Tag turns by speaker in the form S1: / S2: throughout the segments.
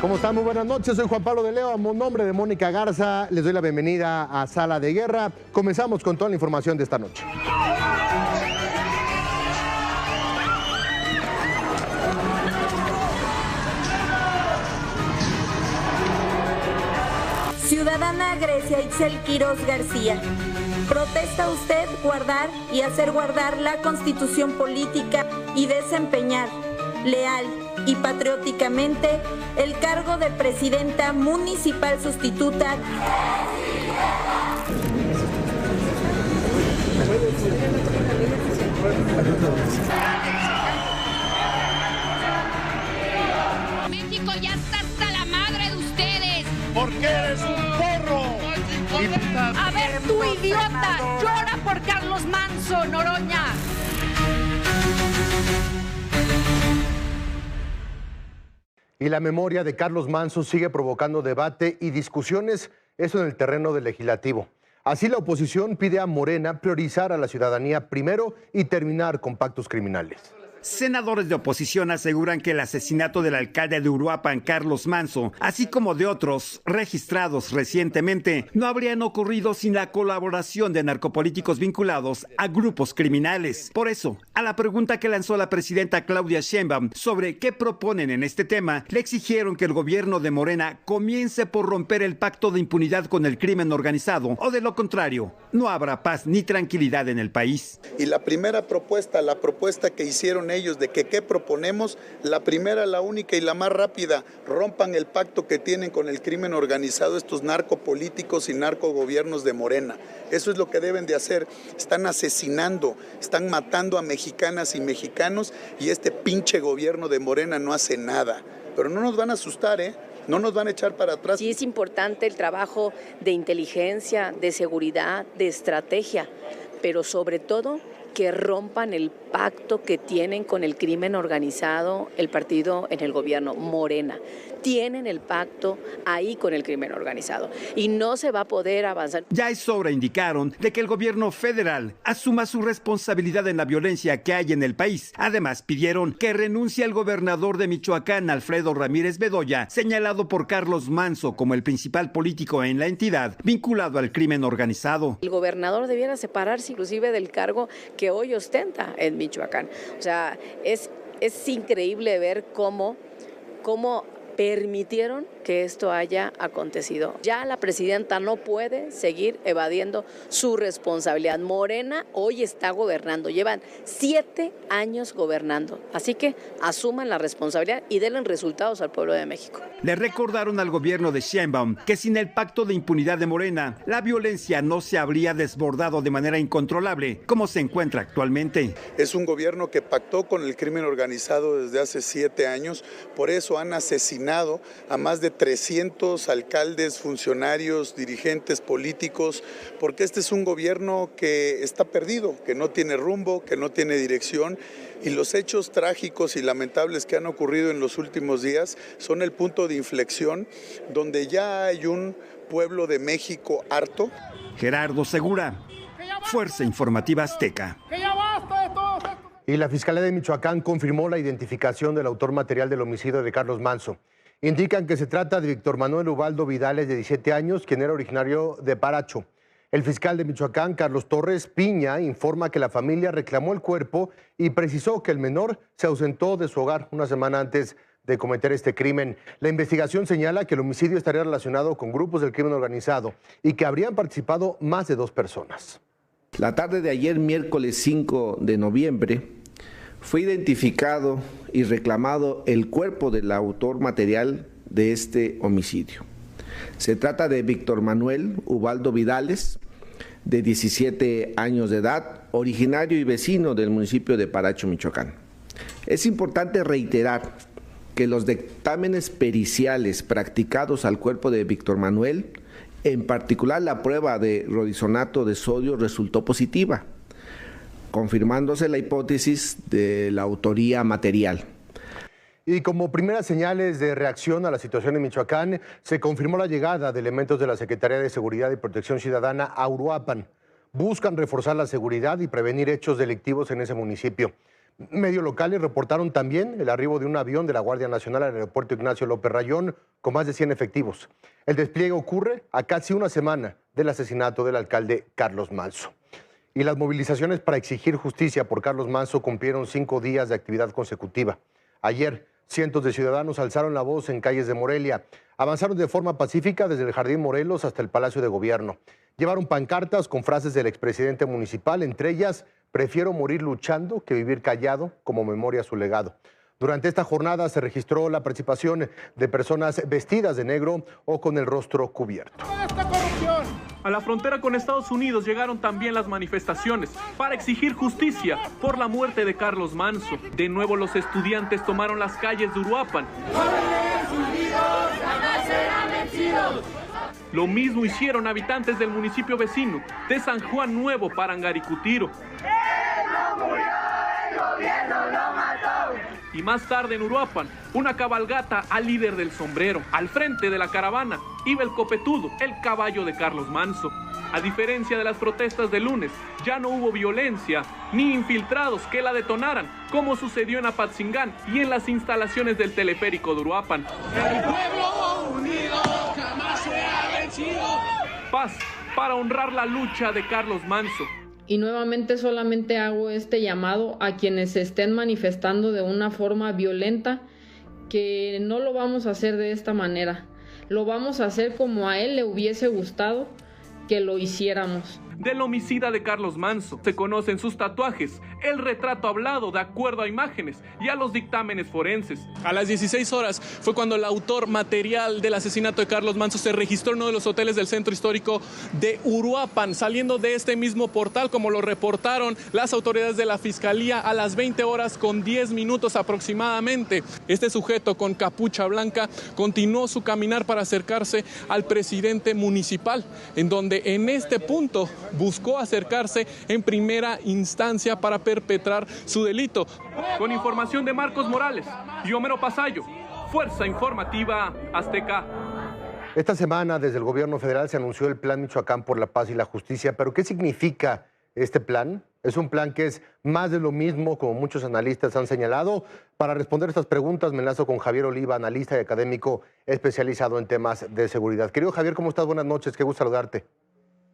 S1: ¿Cómo están? Muy buenas noches, soy Juan Pablo de Leo, a nombre de Mónica Garza, les doy la bienvenida a Sala de Guerra. Comenzamos con toda la información de esta noche.
S2: Ciudadana Grecia Itzel Quiroz García, ¿protesta usted guardar y hacer guardar la Constitución política y desempeñar leal y patrióticamente el cargo de presidenta municipal sustituta?
S3: México ya está hasta la madre de ustedes.
S4: Porque eres un porro.
S3: A ver, tú idiota, llora por Carlos Manso, Noroña.
S1: Y la memoria de Carlos Manso sigue provocando debate y discusiones, eso en el terreno del legislativo. Así la oposición pide a Morena priorizar a la ciudadanía primero y terminar con pactos criminales.
S5: Senadores de oposición aseguran que el asesinato del alcalde de Uruapan, Carlos Manso, así como de otros registrados recientemente, no habrían ocurrido sin la colaboración de narcopolíticos vinculados a grupos criminales. Por eso, a la pregunta que lanzó la presidenta Claudia Sheinbaum sobre qué proponen en este tema, le exigieron que el gobierno de Morena comience por romper el pacto de impunidad con el crimen organizado, o de lo contrario, no habrá paz ni tranquilidad en el país.
S6: Y la primera propuesta, la propuesta que hicieron ellos de que qué proponemos, la primera, la única y la más rápida, rompan el pacto que tienen con el crimen organizado estos narcopolíticos y narcogobiernos de Morena. Eso es lo que deben de hacer. Están asesinando, están matando a mexicanas y mexicanos y este pinche gobierno de Morena no hace nada. Pero no nos van a asustar, no nos van a echar para atrás.
S7: Sí es importante el trabajo de inteligencia, de seguridad, de estrategia, pero sobre todo que rompan el pacto que tienen con el crimen organizado, el partido en el gobierno, Morena. Tienen el pacto ahí con el crimen organizado y no se va a poder avanzar.
S5: Ya es hora, indicaron, de que el gobierno federal asuma su responsabilidad en la violencia que hay en el país. Además, pidieron que renuncie el gobernador de Michoacán, Alfredo Ramírez Bedoya, señalado por Carlos Manso como el principal político en la entidad vinculado al crimen organizado.
S7: El gobernador debiera separarse inclusive del cargo que hoy ostenta en Michoacán. O sea, es increíble ver cómo permitieron que esto haya acontecido. Ya la presidenta no puede seguir evadiendo su responsabilidad. Morena hoy está gobernando, llevan 7 años gobernando, así que asuman la responsabilidad y denle resultados al pueblo de México.
S5: Le recordaron al gobierno de Sheinbaum que sin el pacto de impunidad de Morena, la violencia no se habría desbordado de manera incontrolable, como se encuentra actualmente.
S6: Es un gobierno que pactó con el crimen organizado desde hace 7 años, por eso han asesinado a más de 300 alcaldes, funcionarios, dirigentes políticos, porque este es un gobierno que está perdido, que no tiene rumbo, que no tiene dirección, y los hechos trágicos y lamentables que han ocurrido en los últimos días son el punto de inflexión donde ya hay un pueblo de México harto.
S5: Gerardo Segura, Fuerza Informativa Azteca.
S1: Y la Fiscalía de Michoacán confirmó la identificación del autor material del homicidio de Carlos Manso. Indican que se trata de Víctor Manuel Ubaldo Vidales, de 17 años, quien era originario de Paracho. El fiscal de Michoacán, Carlos Torres Piña, informa que la familia reclamó el cuerpo y precisó que el menor se ausentó de su hogar una semana antes de cometer este crimen. La investigación señala que el homicidio estaría relacionado con grupos del crimen organizado y que habrían participado más de 2 personas.
S8: La tarde de ayer, miércoles 5 de noviembre, fue identificado y reclamado el cuerpo del autor material de este homicidio. Se trata de Víctor Manuel Ubaldo Vidales, de 17 años de edad, originario y vecino del municipio de Paracho, Michoacán. Es importante reiterar que los dictámenes periciales practicados al cuerpo de Víctor Manuel, en particular la prueba de rodisonato de sodio, resultó positiva, confirmándose la hipótesis de la autoría material.
S1: Y como primeras señales de reacción a la situación en Michoacán, se confirmó la llegada de elementos de la Secretaría de Seguridad y Protección Ciudadana a Uruapan. Buscan reforzar la seguridad y prevenir hechos delictivos en ese municipio. Medios locales reportaron también el arribo de un avión de la Guardia Nacional al aeropuerto Ignacio López Rayón con más de 100 efectivos. El despliegue ocurre a casi una semana del asesinato del alcalde Carlos Manso. Y las movilizaciones para exigir justicia por Carlos Manso cumplieron 5 días de actividad consecutiva. Ayer, cientos de ciudadanos alzaron la voz en calles de Morelia. Avanzaron de forma pacífica desde el Jardín Morelos hasta el Palacio de Gobierno. Llevaron pancartas con frases del expresidente municipal, entre ellas: prefiero morir luchando que vivir callado, como memoria a su legado. Durante esta jornada se registró la participación de personas vestidas de negro o con el rostro cubierto.
S9: A la frontera con Estados Unidos llegaron también las manifestaciones para exigir justicia por la muerte de Carlos Manso. De nuevo los estudiantes tomaron las calles de Uruapan. Lo mismo hicieron habitantes del municipio vecino de San Juan Nuevo, Parangaricutiro. Y más tarde en Uruapan, una cabalgata al líder del sombrero. Al frente de la caravana iba el copetudo, el caballo de Carlos Manso. A diferencia de las protestas de lunes, ya no hubo violencia ni infiltrados que la detonaran, como sucedió en Apatzingán y en las instalaciones del teleférico de Uruapan. El pueblo unido jamás se ha vencido. Paz para honrar la lucha de Carlos Manso.
S10: Y nuevamente solamente hago este llamado a quienes se estén manifestando de una forma violenta, que no lo vamos a hacer de esta manera. Lo vamos a hacer como a él le hubiese gustado que lo hiciéramos.
S9: Del homicida de Carlos Manso se conocen sus tatuajes, el retrato hablado de acuerdo a imágenes y a los dictámenes forenses. A las 16 horas fue cuando el autor material del asesinato de Carlos Manso se registró en uno de los hoteles del centro histórico de Uruapan, saliendo de este mismo portal, como lo reportaron las autoridades de la Fiscalía, a las 20 horas con 10 minutos aproximadamente. Este sujeto con capucha blanca continuó su caminar para acercarse al presidente municipal, en donde en este punto buscó acercarse en primera instancia para perpetrar su delito. Con información de Marcos Morales y Homero Pasayo, Fuerza Informativa Azteca.
S1: Esta semana desde el gobierno federal se anunció el Plan Michoacán por la Paz y la Justicia, pero ¿qué significa este plan? Es un plan que es más de lo mismo, como muchos analistas han señalado. Para responder estas preguntas me enlazo con Javier Oliva, analista y académico especializado en temas de seguridad. Querido Javier, ¿cómo estás? Buenas noches, qué gusto saludarte.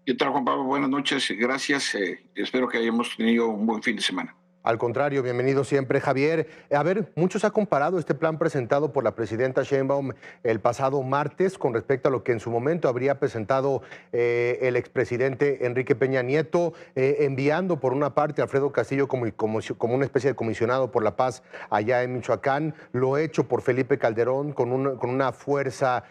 S11: ¿Qué tal, Juan Pablo? Buenas noches, gracias. Espero que hayamos tenido un buen fin de semana.
S1: Al contrario, bienvenido siempre, Javier. A ver, muchos ha comparado este plan presentado por la presidenta Sheinbaum el pasado martes con respecto a lo que en su momento habría presentado el expresidente Enrique Peña Nieto, enviando por una parte a Alfredo Castillo como una especie de comisionado por la paz allá en Michoacán, lo hecho por Felipe Calderón con una fuerza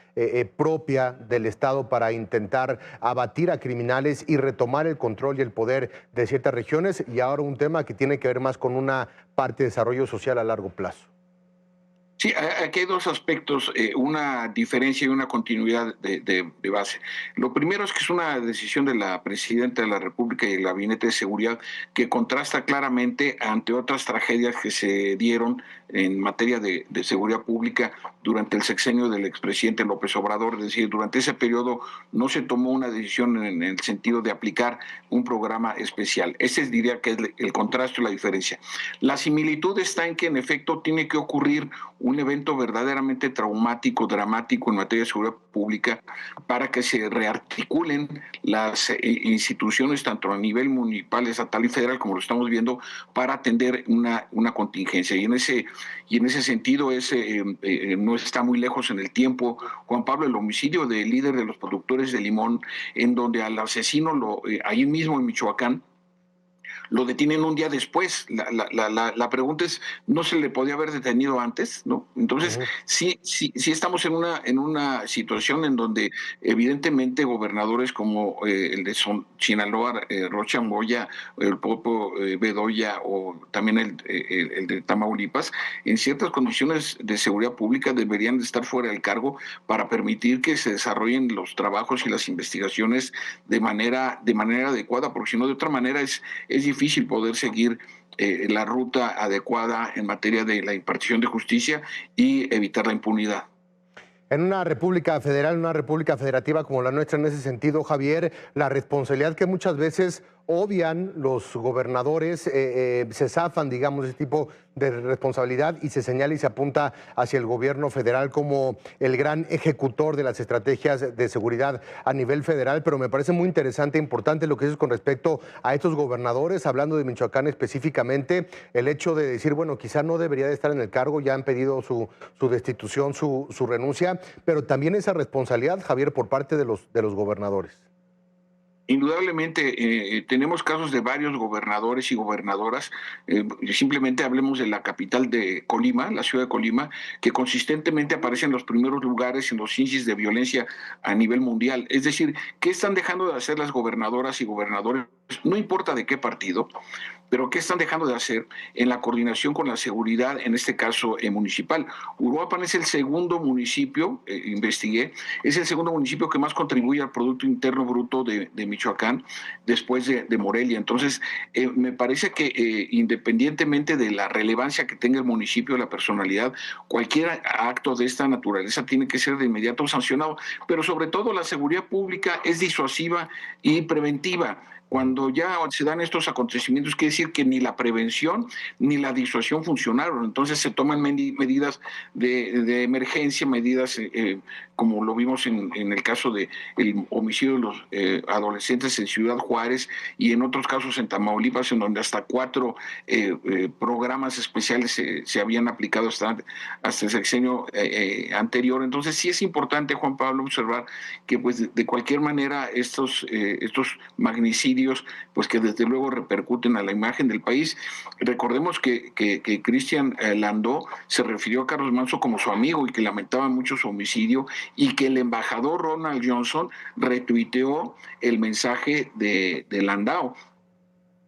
S1: propia del Estado para intentar abatir a criminales y retomar el control y el poder de ciertas regiones, y ahora un tema que tiene que ver más con una parte de desarrollo social a largo plazo.
S11: Sí, aquí hay dos aspectos, una diferencia y una continuidad de base. Lo primero es que es una decisión de la presidenta de la República y el Gabinete de Seguridad que contrasta claramente ante otras tragedias que se dieron en materia de seguridad pública durante el sexenio del expresidente López Obrador. Es decir, durante ese periodo no se tomó una decisión en el sentido de aplicar un programa especial. Ese diría que es el contraste y la diferencia. La similitud está en que en efecto tiene que ocurrir un evento verdaderamente traumático, dramático en materia de seguridad pública para que se rearticulen las instituciones tanto a nivel municipal, estatal y federal, como lo estamos viendo, para atender una contingencia. Y en ese sentido no está muy lejos en el tiempo, Juan Pablo, el homicidio del líder de los productores de limón, en donde al asesino ahí mismo en Michoacán lo detienen un día después. La pregunta es, ¿no se le podía haber detenido antes? ¿No? Entonces, sí estamos en una situación en donde evidentemente gobernadores como el de Sinaloa, Rocha Moya, el Popo Bedoya o también el de Tamaulipas, en ciertas condiciones de seguridad pública deberían de estar fuera del cargo para permitir que se desarrollen los trabajos y las investigaciones de manera adecuada, porque si no, de otra manera es difícil poder seguir la ruta adecuada en materia de la impartición de justicia y evitar la impunidad.
S1: En una república federal, una república federativa como la nuestra, en ese sentido, Javier, la responsabilidad que muchas veces obvian los gobernadores, se zafan, digamos, de ese tipo de responsabilidad y se señala y se apunta hacia el gobierno federal como el gran ejecutor de las estrategias de seguridad a nivel federal, pero me parece muy interesante e importante lo que dices con respecto a estos gobernadores, hablando de Michoacán específicamente, el hecho de decir, bueno, quizá no debería de estar en el cargo, ya han pedido su destitución, su renuncia, pero también esa responsabilidad, Javier, por parte de los gobernadores.
S11: Indudablemente tenemos casos de varios gobernadores y gobernadoras, simplemente hablemos de la capital de Colima, la ciudad de Colima, que consistentemente aparece en los primeros lugares en los índices de violencia a nivel mundial. Es decir, ¿qué están dejando de hacer las gobernadoras y gobernadores? No importa de qué partido, pero ¿qué están dejando de hacer en la coordinación con la seguridad, en este caso municipal? Uruapan es el segundo municipio, investigué, es el segundo municipio que más contribuye al Producto Interno Bruto de Michoacán, después de Morelia. Entonces, me parece que independientemente de la relevancia que tenga el municipio, la personalidad, cualquier acto de esta naturaleza tiene que ser de inmediato sancionado, pero sobre todo la seguridad pública es disuasiva y preventiva. Cuando ya se dan estos acontecimientos, quiere decir que ni la prevención ni la disuasión funcionaron. Entonces se toman medidas de emergencia, medidas como lo vimos en el caso del homicidio de los adolescentes en Ciudad Juárez y en otros casos en Tamaulipas, en donde hasta 4 programas especiales se habían aplicado hasta el sexenio anterior. Entonces sí es importante, Juan Pablo, observar que pues de cualquier manera estos magnicidios, pues que desde luego repercuten a la imagen del país. Recordemos que Cristian Landó se refirió a Carlos Manso como su amigo y que lamentaba mucho su homicidio, y que el embajador Ronald Johnson retuiteó el mensaje de Landau.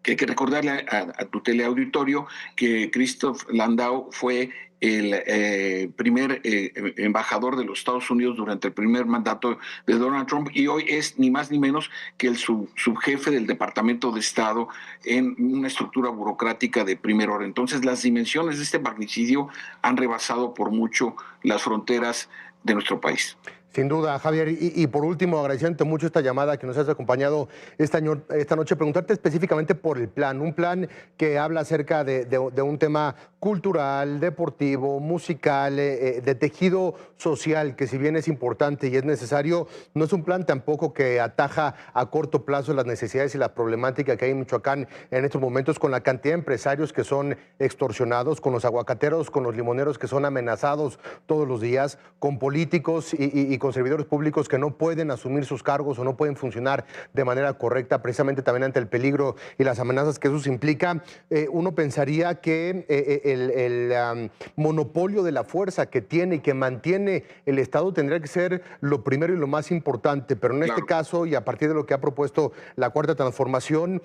S11: Que hay que recordarle a tu teleauditorio que Christoph Landau fue el primer embajador de los Estados Unidos durante el primer mandato de Donald Trump, y hoy es ni más ni menos que el subjefe del Departamento de Estado en una estructura burocrática de primer orden. Entonces, las dimensiones de este magnicidio han rebasado por mucho las fronteras de nuestro país.
S1: Sin duda, Javier. Y por último, agradeciendo mucho esta llamada que nos has acompañado esta noche, preguntarte específicamente por el plan, un plan que habla acerca de un tema cultural, deportivo, musical, de tejido social, que si bien es importante y es necesario, no es un plan tampoco que ataja a corto plazo las necesidades y la problemática que hay en Michoacán en estos momentos, con la cantidad de empresarios que son extorsionados, con los aguacateros, con los limoneros que son amenazados todos los días, con políticos y con servidores públicos que no pueden asumir sus cargos o no pueden funcionar de manera correcta, precisamente también ante el peligro y las amenazas que eso implica. Uno pensaría que el monopolio de la fuerza que tiene y que mantiene el Estado tendría que ser lo primero y lo más importante, pero en este caso, y a partir de lo que ha propuesto la Cuarta Transformación,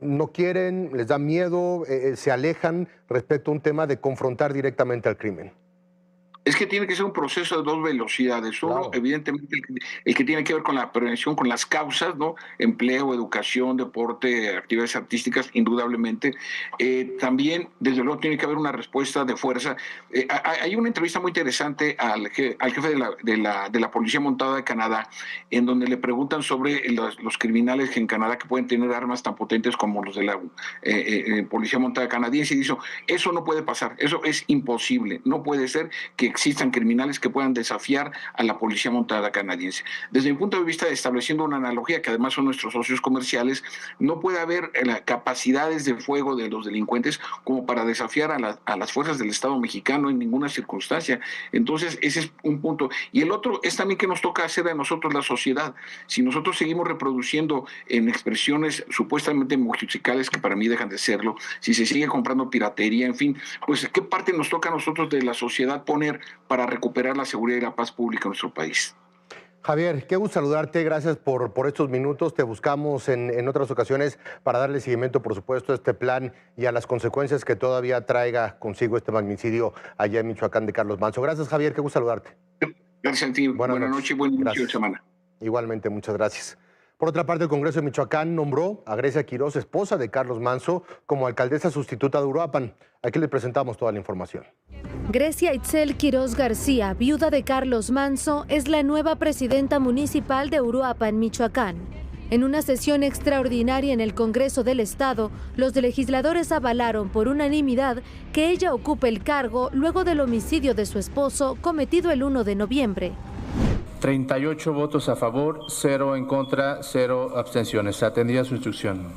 S1: no quieren, les da miedo, se alejan respecto a un tema de confrontar directamente al crimen.
S11: Es que tiene que ser un proceso de 2 velocidades. Uno, claro, evidentemente, el que tiene que ver con la prevención, con las causas, ¿no? Empleo, educación, deporte, actividades artísticas, indudablemente. También, desde luego, tiene que haber una respuesta de fuerza. Hay una entrevista muy interesante al jefe de la Policía Montada de Canadá, en donde le preguntan sobre los criminales en Canadá que pueden tener armas tan potentes como los de la Policía Montada canadiense, y dice, eso no puede pasar, eso es imposible, no puede ser que existan criminales que puedan desafiar a la Policía Montada canadiense. Desde mi punto de vista, estableciendo una analogía, que además son nuestros socios comerciales, no puede haber capacidades de fuego de los delincuentes como para desafiar a las fuerzas del Estado mexicano en ninguna circunstancia. Entonces, ese es un punto. Y el otro es también que nos toca hacer a nosotros la sociedad. Si nosotros seguimos reproduciendo en expresiones supuestamente musicales, que para mí dejan de serlo, si se sigue comprando piratería, en fin, pues ¿qué parte nos toca a nosotros de la sociedad poner para recuperar la seguridad y la paz pública en nuestro país?
S1: Javier, qué gusto saludarte, gracias por estos minutos. Te buscamos en otras ocasiones para darle seguimiento, por supuesto, a este plan y a las consecuencias que todavía traiga consigo este magnicidio allá en Michoacán de Carlos Manso. Gracias, Javier, qué gusto saludarte.
S11: Gracias a ti, buenas noches y buen inicio de semana.
S1: Igualmente, muchas gracias. Por otra parte, el Congreso de Michoacán nombró a Grecia Quiroz, esposa de Carlos Manso, como alcaldesa sustituta de Uruapan. Aquí les presentamos toda la información.
S12: Grecia Itzel Quiroz García, viuda de Carlos Manso, es la nueva presidenta municipal de Uruapan, Michoacán. En una sesión extraordinaria en el Congreso del Estado, los legisladores avalaron por unanimidad que ella ocupe el cargo luego del homicidio de su esposo cometido el 1 de noviembre.
S13: 38 votos a favor, 0 en contra, 0 abstenciones. Se atendía su instrucción.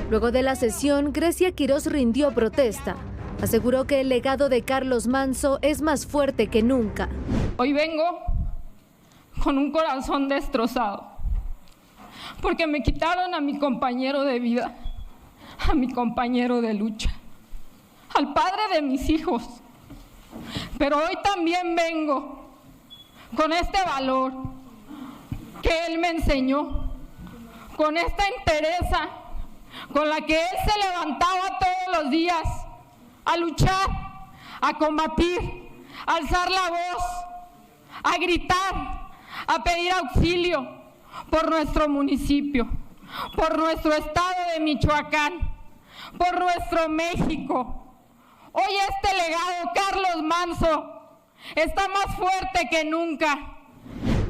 S12: Luego de la sesión, Grecia Quirós rindió protesta. Aseguró que el legado de Carlos Manso es más fuerte que nunca.
S10: Hoy vengo con un corazón destrozado, porque me quitaron a mi compañero de vida, a mi compañero de lucha, al padre de mis hijos. Pero hoy también vengo con este valor que él me enseñó, con esta entereza con la que él se levantaba todos los días a luchar, a combatir, a alzar la voz, a gritar, a pedir auxilio por nuestro municipio, por nuestro estado de Michoacán, por nuestro México. Hoy este legado, Carlos Manso, está más fuerte que nunca.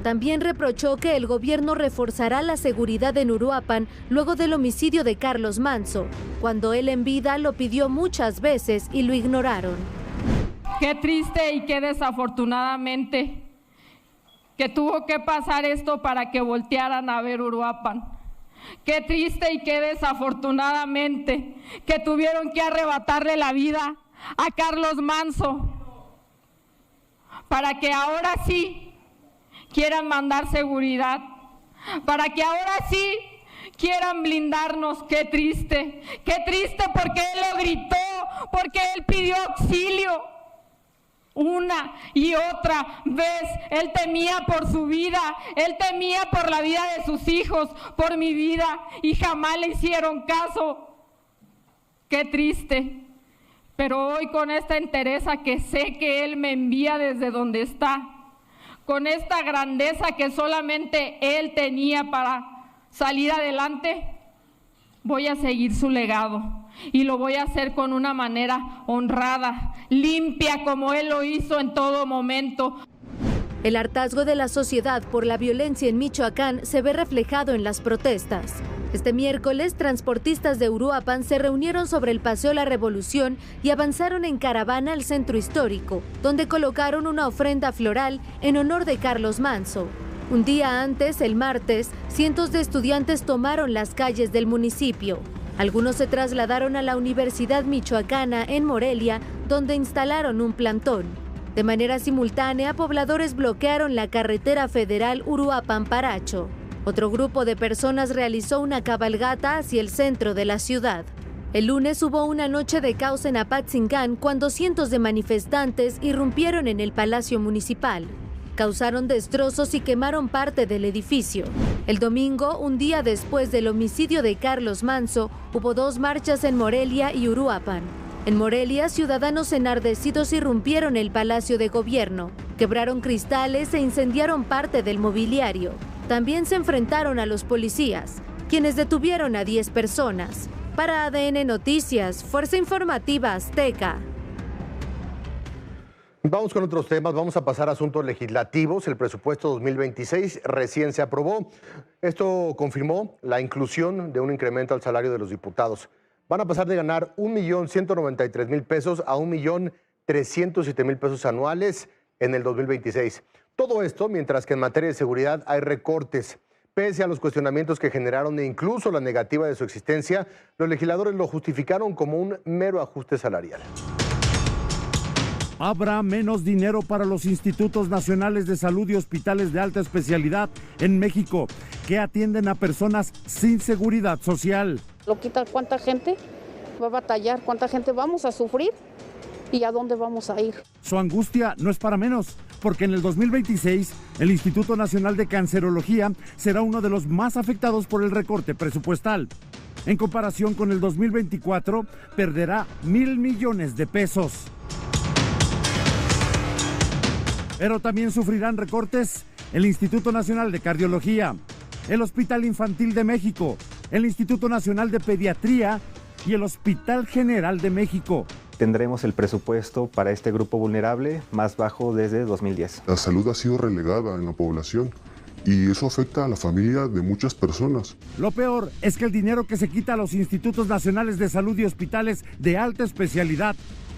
S12: También reprochó que el gobierno reforzará la seguridad en Uruapan luego del homicidio de Carlos Manso, cuando él en vida lo pidió muchas veces y lo ignoraron.
S10: Qué triste y qué desafortunadamente que tuvo que pasar esto para que voltearan a ver Uruapan. Qué triste y qué desafortunadamente que tuvieron que arrebatarle la vida a Carlos Manso para que ahora sí quieran mandar seguridad, para que ahora sí quieran blindarnos. Qué triste porque él lo gritó, porque él pidió auxilio. Una y otra vez, él temía por su vida, él temía por la vida de sus hijos, por mi vida, y jamás le hicieron caso. Qué triste, pero hoy con esta entereza que sé que él me envía desde donde está, con esta grandeza que solamente él tenía para salir adelante, voy a seguir su legado y lo voy a hacer con una manera honrada, limpia, como él lo hizo en todo momento.
S12: El hartazgo de la sociedad por la violencia en Michoacán se ve reflejado en las protestas. Este miércoles, transportistas de Uruapan se reunieron sobre el Paseo La Revolución y avanzaron en caravana al centro histórico, donde colocaron una ofrenda floral en honor de Carlos Manso. Un día antes, el martes, cientos de estudiantes tomaron las calles del municipio. Algunos se trasladaron a la Universidad Michoacana en Morelia, donde instalaron un plantón. De manera simultánea, pobladores bloquearon la carretera federal Uruapan-Paracho. Otro grupo de personas realizó una cabalgata hacia el centro de la ciudad. El lunes hubo una noche de caos en Apatzingán cuando cientos de manifestantes irrumpieron en el Palacio Municipal. Causaron destrozos y quemaron parte del edificio. El domingo, un día después del homicidio de Carlos Manso, hubo 2 marchas en Morelia y Uruapan. En Morelia, ciudadanos enardecidos irrumpieron el Palacio de Gobierno, quebraron cristales e incendiaron parte del mobiliario. También se enfrentaron a los policías, quienes detuvieron a 10 personas. Para ADN Noticias, Fuerza Informativa Azteca.
S1: Vamos con otros temas, vamos a pasar a asuntos legislativos. El presupuesto 2026 recién se aprobó. Esto confirmó la inclusión de un incremento al salario de los diputados. Van a pasar de ganar 1.193.000 pesos a 1.307.000 pesos anuales en el 2026. Todo esto mientras que en materia de seguridad hay recortes. Pese a los cuestionamientos que generaron e incluso la negativa de su existencia, los legisladores lo justificaron como un mero ajuste salarial.
S14: Habrá menos dinero para los institutos nacionales de salud y hospitales de alta especialidad en México que atienden a personas sin seguridad social.
S15: Lo quita, ¿cuánta gente va a batallar? ¿Cuánta gente vamos a sufrir? ¿Y a dónde vamos a ir?
S14: Su angustia no es para menos, porque en el 2026 el Instituto Nacional de Cancerología será uno de los más afectados por el recorte presupuestal. En comparación con el 2024, perderá 1.000 millones de pesos. Pero también sufrirán recortes el Instituto Nacional de Cardiología, el Hospital Infantil de México, el Instituto Nacional de Pediatría y el Hospital General de México.
S16: tendremos el presupuesto para este grupo vulnerable más bajo desde 2010.
S17: La salud ha sido relegada en la población y eso afecta a la familia de muchas personas.
S14: Lo peor es que el dinero que se quita a los institutos nacionales de salud y hospitales de alta especialidad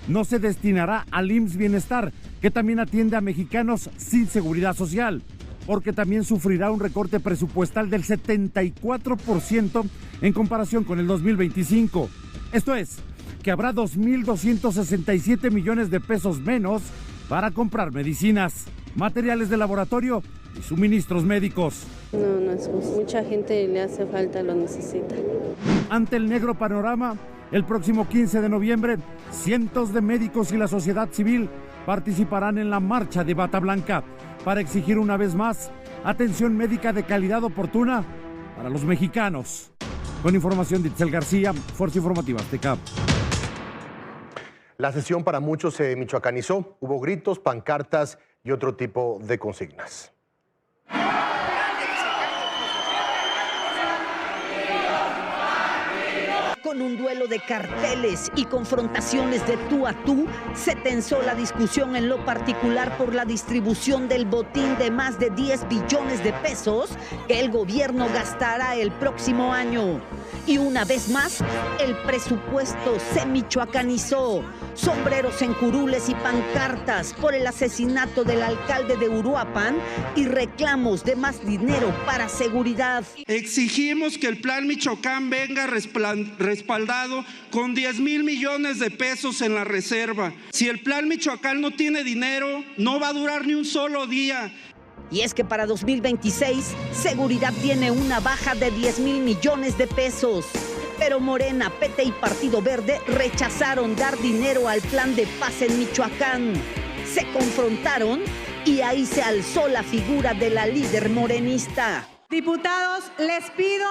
S14: no se destinará al IMSS Bienestar, que también atiende a mexicanos sin seguridad social, porque también sufrirá un recorte presupuestal del 74% en comparación con el 2025. Esto es, que habrá 2.267 millones de pesos menos para comprar medicinas, materiales de laboratorio y suministros médicos.
S18: No es justo. Mucha gente le hace falta, lo necesita.
S14: Ante el negro panorama, el próximo 15 de noviembre, cientos de médicos y la sociedad civil participarán en la marcha de Bata Blanca para exigir una vez más atención médica de calidad oportuna para los mexicanos. Con información de Itzel García, Fuerza Informativa Azteca.
S1: La sesión para muchos se michoacanizó. Hubo gritos, pancartas y otro tipo de consignas.
S19: Con un duelo de carteles y confrontaciones de tú a tú, se tensó la discusión en lo particular por la distribución del botín de más de 10 billones de pesos que el gobierno gastará el próximo año. Y una vez más, el presupuesto se michoacanizó. Sombreros en curules y pancartas por el asesinato del alcalde de Uruapan y reclamos de más dinero para seguridad.
S20: Exigimos que el Plan Michoacán venga respaldado con 10,000 millones de pesos en la reserva. Si el Plan Michoacán no tiene dinero, no va a durar ni un solo día.
S19: Y es que para 2026, Seguridad tiene una baja de 10,000 millones de pesos. Pero Morena, PT y Partido Verde rechazaron dar dinero al plan de paz en Michoacán. Se confrontaron y ahí se alzó la figura de la líder morenista.
S21: Diputados, les pido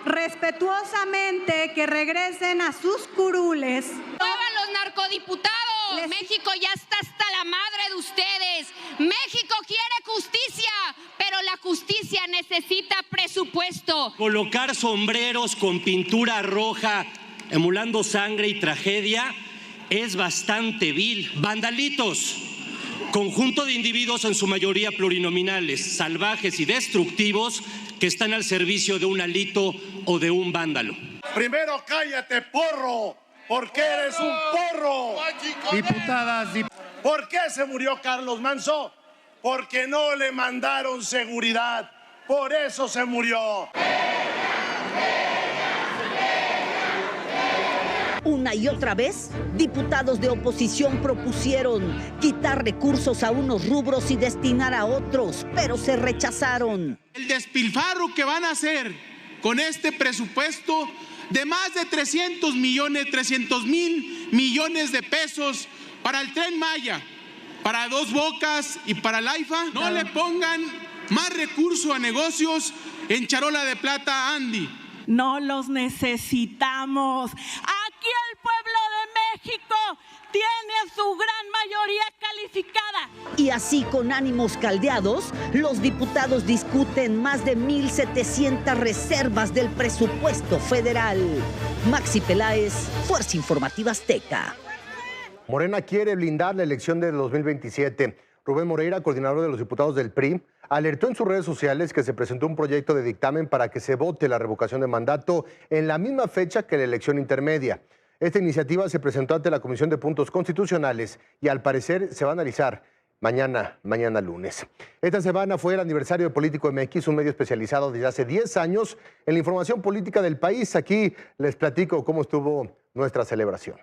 S21: respetuosamente que regresen a sus curules.
S3: ¡Muevan los narcodiputados! México ya está hasta la madre de ustedes. México quiere justicia, pero la justicia necesita presupuesto.
S22: Colocar sombreros con pintura roja, emulando sangre y tragedia, es bastante vil. Vandalitos, conjunto de individuos en su mayoría plurinominales, salvajes y destructivos, que están al servicio de un alito o de un vándalo.
S4: Primero cállate, porro, porque eres un porro.
S20: Diputadas,
S4: ¿Por qué se murió Carlos Manso? Porque no le mandaron seguridad. Por eso se murió.
S19: Una y otra vez, diputados de oposición propusieron quitar recursos a unos rubros y destinar a otros, pero se rechazaron.
S20: El despilfarro que van a hacer con este presupuesto de más de 300,000 millones de pesos para el Tren Maya, para Dos Bocas y para el AIFA, no le pongan más recursos a negocios en charola de plata a Andy.
S21: No los necesitamos. Aquí el pueblo de México tiene a su gran mayoría calificada.
S19: Y así, con ánimos caldeados, los diputados discuten más de 1,700 reservas del presupuesto federal. Maxi Peláez, Fuerza Informativa Azteca.
S1: Morena quiere blindar la elección del 2027. Rubén Moreira, coordinador de los diputados del PRI, alertó en sus redes sociales que se presentó un proyecto de dictamen para que se vote la revocación de mandato en la misma fecha que la elección intermedia. Esta iniciativa se presentó ante la Comisión de Puntos Constitucionales y al parecer se va a analizar mañana lunes. Esta semana fue el aniversario de Político MX, un medio especializado desde hace 10 años en la información política del país. Aquí les platico cómo estuvo nuestra celebración.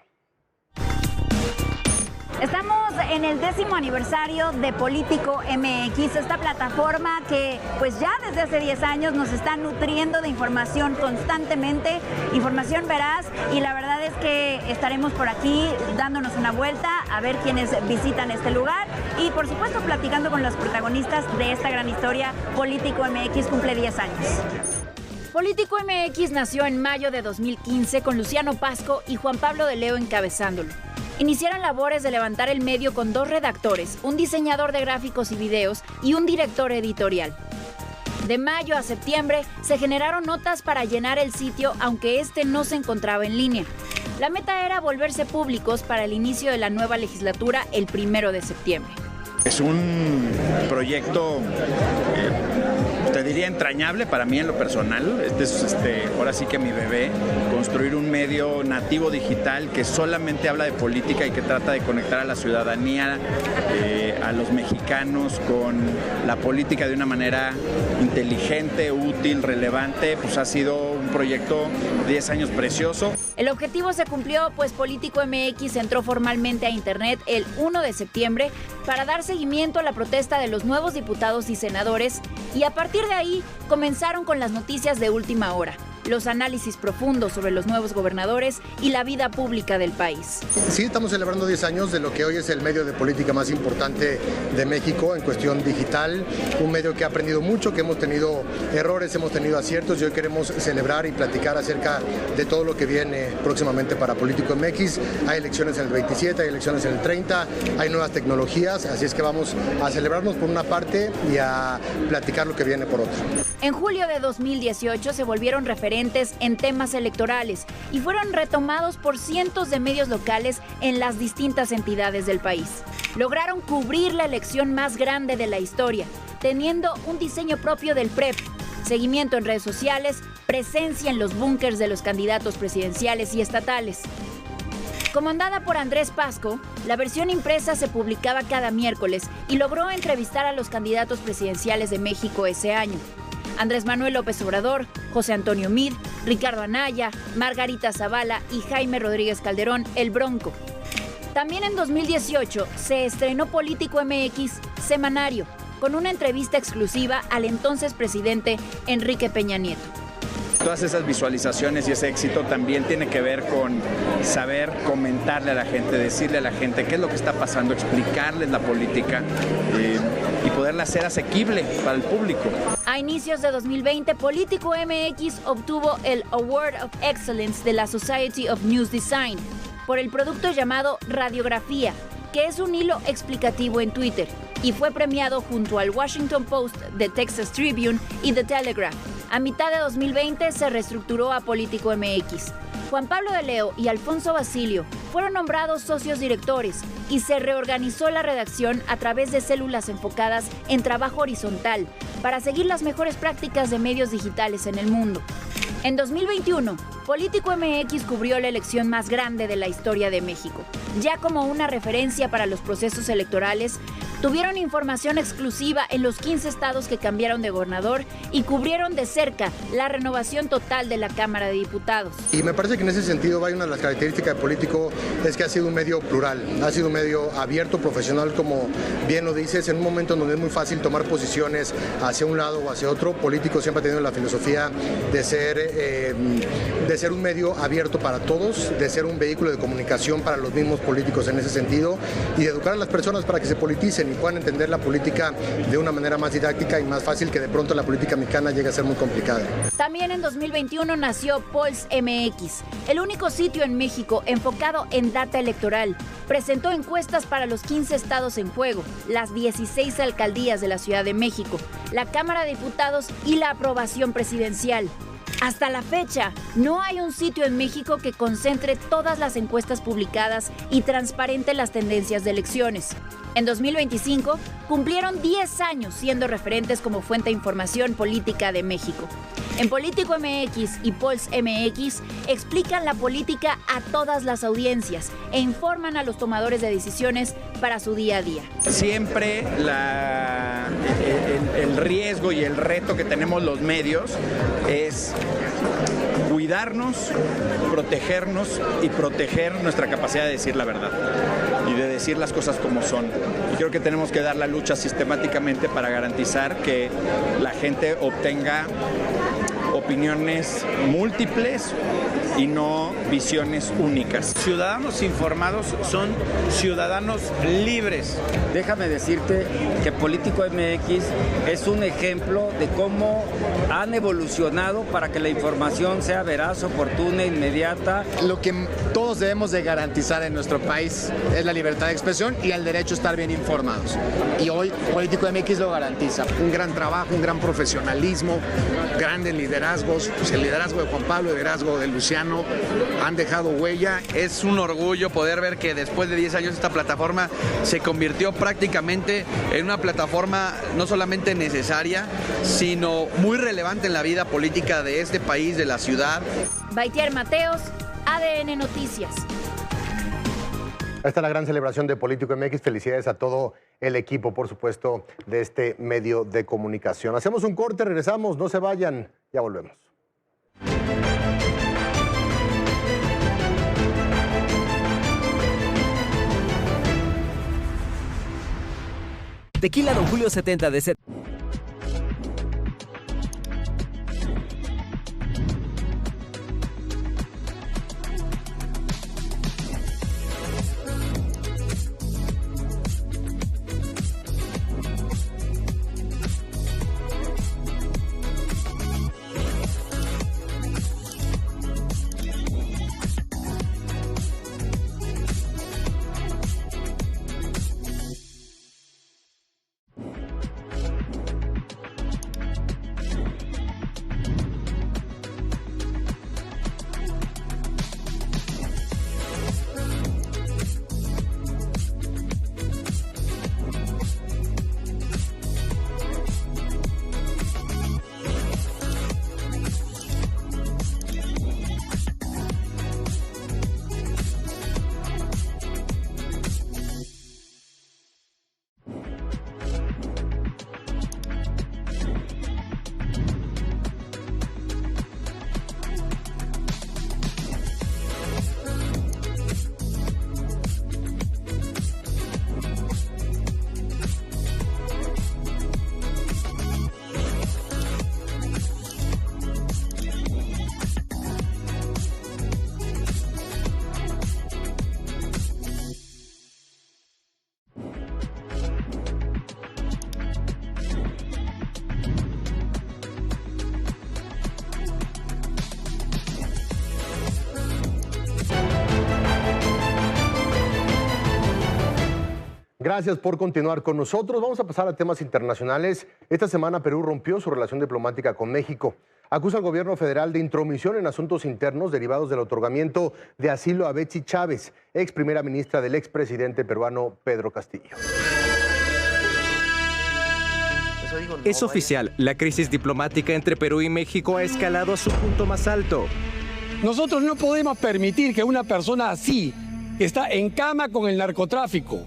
S23: Estamos en el 10º aniversario de Político MX, esta plataforma que pues ya desde hace 10 años nos está nutriendo de información constantemente, información veraz, y la verdad es que estaremos por aquí dándonos una vuelta a ver quiénes visitan este lugar y por supuesto platicando con los protagonistas de esta gran historia. Político MX cumple 10 años.
S24: Político MX nació en mayo de 2015 con Luciano Pasco y Juan Pablo de Leo encabezándolo. Iniciaron labores de levantar el medio con 2 redactores, un diseñador de gráficos y videos y un director editorial. De mayo a septiembre se generaron notas para llenar el sitio, aunque este no se encontraba en línea. La meta era volverse públicos para el inicio de la nueva legislatura el 1 de septiembre.
S2: Es un proyecto, te diría, entrañable para mí en lo personal. Este es ahora sí que mi bebé, construir un medio nativo digital que solamente habla de política y que trata de conectar a la ciudadanía, a los mexicanos con la política de una manera inteligente, útil, relevante. Pues ha sido un proyecto de 10 años precioso.
S24: El objetivo se cumplió, pues Político MX entró formalmente a Internet el 1 de septiembre para dar seguimiento a la protesta de los nuevos diputados y senadores, y a partir de ahí comenzaron con las noticias de última hora, los análisis profundos sobre los nuevos gobernadores y la vida pública del país.
S1: Sí, estamos celebrando 10 años de lo que hoy es el medio de política más importante de México en cuestión digital, un medio que ha aprendido mucho, que hemos tenido errores, hemos tenido aciertos, y hoy queremos celebrar y platicar acerca de todo lo que viene próximamente para Político MX. Hay elecciones en el 27, hay elecciones en el 30, hay nuevas tecnologías, así es que vamos a celebrarnos por una parte y a platicar lo que viene por otra.
S24: En julio de 2018 se volvieron referentes en temas electorales y fueron retomados por cientos de medios locales en las distintas entidades del país. Lograron cubrir la elección más grande de la historia, teniendo un diseño propio del PREP, seguimiento en redes sociales, presencia en los búnkers de los candidatos presidenciales y estatales. Comandada por Andrés Pasco, la versión impresa se publicaba cada miércoles y logró entrevistar a los candidatos presidenciales de México ese año: Andrés Manuel López Obrador, José Antonio Meade, Ricardo Anaya, Margarita Zavala y Jaime Rodríguez Calderón, el Bronco. También en 2018 se estrenó Político MX Semanario, con una entrevista exclusiva al entonces presidente Enrique Peña Nieto.
S2: Todas esas visualizaciones y ese éxito también tiene que ver con saber comentarle a la gente, decirle a la gente qué es lo que está pasando, explicarles la política y poderla hacer asequible para el público.
S24: A inicios de 2020, Político MX obtuvo el Award of Excellence de la Society of News Design por el producto llamado Radiografía, que es un hilo explicativo en Twitter, y fue premiado junto al Washington Post, The Texas Tribune y The Telegraph. A mitad de 2020 se reestructuró a Político MX. Juan Pablo de Leo y Alfonso Basilio fueron nombrados socios directores y se reorganizó la redacción a través de células enfocadas en trabajo horizontal para seguir las mejores prácticas de medios digitales en el mundo. En 2021, Político MX cubrió la elección más grande de la historia de México. Ya como una referencia para los procesos electorales, tuvieron información exclusiva en los 15 estados que cambiaron de gobernador y cubrieron de cerca la renovación total de la Cámara de Diputados.
S1: Y me parece que en ese sentido, una de las características de Político es que ha sido un medio plural, ha sido un medio abierto, profesional, como bien lo dices, en un momento en donde es muy fácil tomar posiciones hacia un lado o hacia otro. Político siempre ha tenido la filosofía de ser un medio abierto para todos, de ser un vehículo de comunicación para los mismos políticos en ese sentido, y de educar a las personas para que se politicen y puedan entender la política de una manera más didáctica y más fácil, que de pronto la política mexicana llega a ser muy complicada.
S24: También en 2021 nació Pulse MX, el único sitio en México enfocado en data electoral. Presentó encuestas para los 15 estados en juego, las 16 alcaldías de la Ciudad de México, la Cámara de Diputados y la aprobación presidencial. Hasta la fecha, no hay un sitio en México que concentre todas las encuestas publicadas y transparente las tendencias de elecciones. En 2025, cumplieron 10 años siendo referentes como fuente de información política de México. En Político MX y Pulse MX explican la política a todas las audiencias e informan a los tomadores de decisiones para su día a día.
S2: Siempre el riesgo y el reto que tenemos los medios es cuidarnos, protegernos y proteger nuestra capacidad de decir la verdad y de decir las cosas como son. Y creo que tenemos que dar la lucha sistemáticamente para garantizar que la gente obtenga opiniones múltiples y no visiones únicas.
S5: Ciudadanos informados son ciudadanos libres. Déjame decirte que Político MX es un ejemplo de cómo han evolucionado para que la información sea veraz, oportuna, inmediata.
S6: Lo que todos debemos de garantizar en nuestro país es la libertad de expresión y el derecho a estar bien informados. Y hoy Político MX lo garantiza.
S7: Un gran trabajo, un gran profesionalismo, grandes liderazgos, pues el liderazgo de Juan Pablo, el liderazgo de Luciano, han dejado huella.
S8: Es un orgullo poder ver que después de 10 años esta plataforma se convirtió prácticamente en una plataforma no solamente necesaria, sino muy relevante en la vida política de este país, de la ciudad.
S24: Baitier Mateos, ADN Noticias.
S1: Esta es la gran celebración de Político MX. Felicidades a todo el equipo, por supuesto, de este medio de comunicación. Hacemos un corte, regresamos, no se vayan, ya volvemos.
S9: Tequila Don Julio 70 de set.
S1: Gracias por continuar con nosotros. Vamos a pasar a temas internacionales. Esta semana Perú rompió su relación diplomática con México. Acusa al gobierno federal de intromisión en asuntos internos derivados del otorgamiento de asilo a Betsy Chávez, ex primera ministra del expresidente peruano Pedro Castillo.
S11: Es oficial, la crisis diplomática entre Perú y México ha escalado a su punto más alto.
S25: Nosotros no podemos permitir que una persona así, que está en cama con el narcotráfico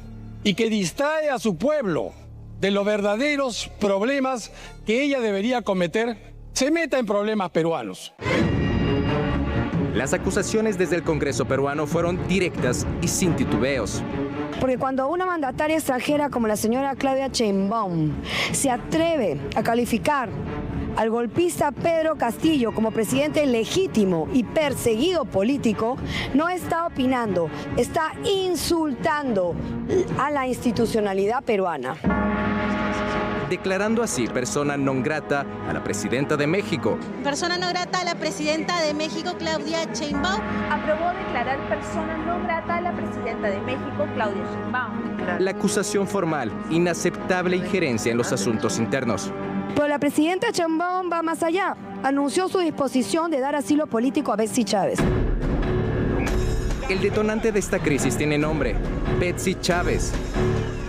S25: y que distrae a su pueblo de los verdaderos problemas que ella debería cometer, se meta en problemas peruanos.
S11: Las acusaciones desde el Congreso peruano fueron directas y sin titubeos.
S26: Porque cuando una mandataria extranjera como la señora Claudia Sheinbaum se atreve a calificar al golpista Pedro Castillo como presidente legítimo y perseguido político, no está opinando, está insultando a la institucionalidad peruana.
S11: Declarando así persona non grata a la presidenta de México.
S27: Persona non grata a la presidenta de México, Claudia Sheinbaum.
S28: Aprobó declarar persona non grata a la presidenta de México, Claudia Sheinbaum.
S11: La acusación formal, inaceptable injerencia en los asuntos internos.
S26: Pero la presidenta Sheinbaum va más allá. Anunció su disposición de dar asilo político a Betsy Chávez.
S11: El detonante de esta crisis tiene nombre: Betsy Chávez.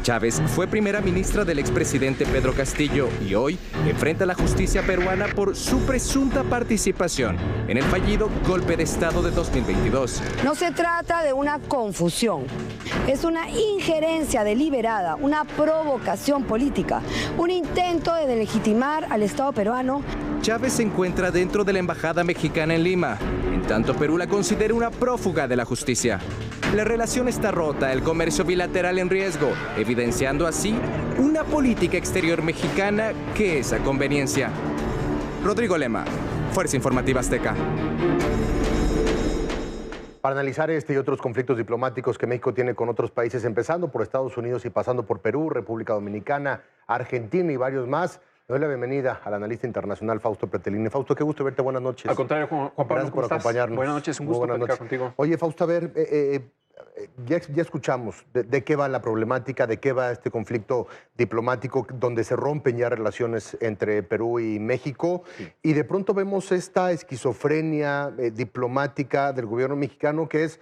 S11: Chávez fue primera ministra del expresidente Pedro Castillo y hoy enfrenta a la justicia peruana por su presunta participación en el fallido golpe de Estado de 2022.
S26: No se trata de una confusión, es una injerencia deliberada, una provocación política, un intento de delegitimar al Estado peruano.
S11: Chávez se encuentra dentro de la embajada mexicana en Lima, en tanto Perú la considera una prófuga de la justicia. La relación está rota, el comercio bilateral en riesgo, evidenciando así una política exterior mexicana que es a conveniencia. Rodrigo Lema, Fuerza Informativa Azteca.
S1: Para analizar este y otros conflictos diplomáticos que México tiene con otros países, empezando por Estados Unidos y pasando por Perú, República Dominicana, Argentina y varios más, le doy la bienvenida al analista internacional Fausto Pretelini. Fausto, qué gusto verte, buenas noches.
S29: Al contrario, Juan Pablo,
S1: gracias por acompañarnos.
S29: Buenas noches, un gusto platicar contigo.
S1: Oye, Fausto, a ver, ya escuchamos de qué va la problemática, de qué va este conflicto diplomático, donde se rompen ya relaciones entre Perú y México, y de pronto vemos esta esquizofrenia diplomática del gobierno mexicano que es,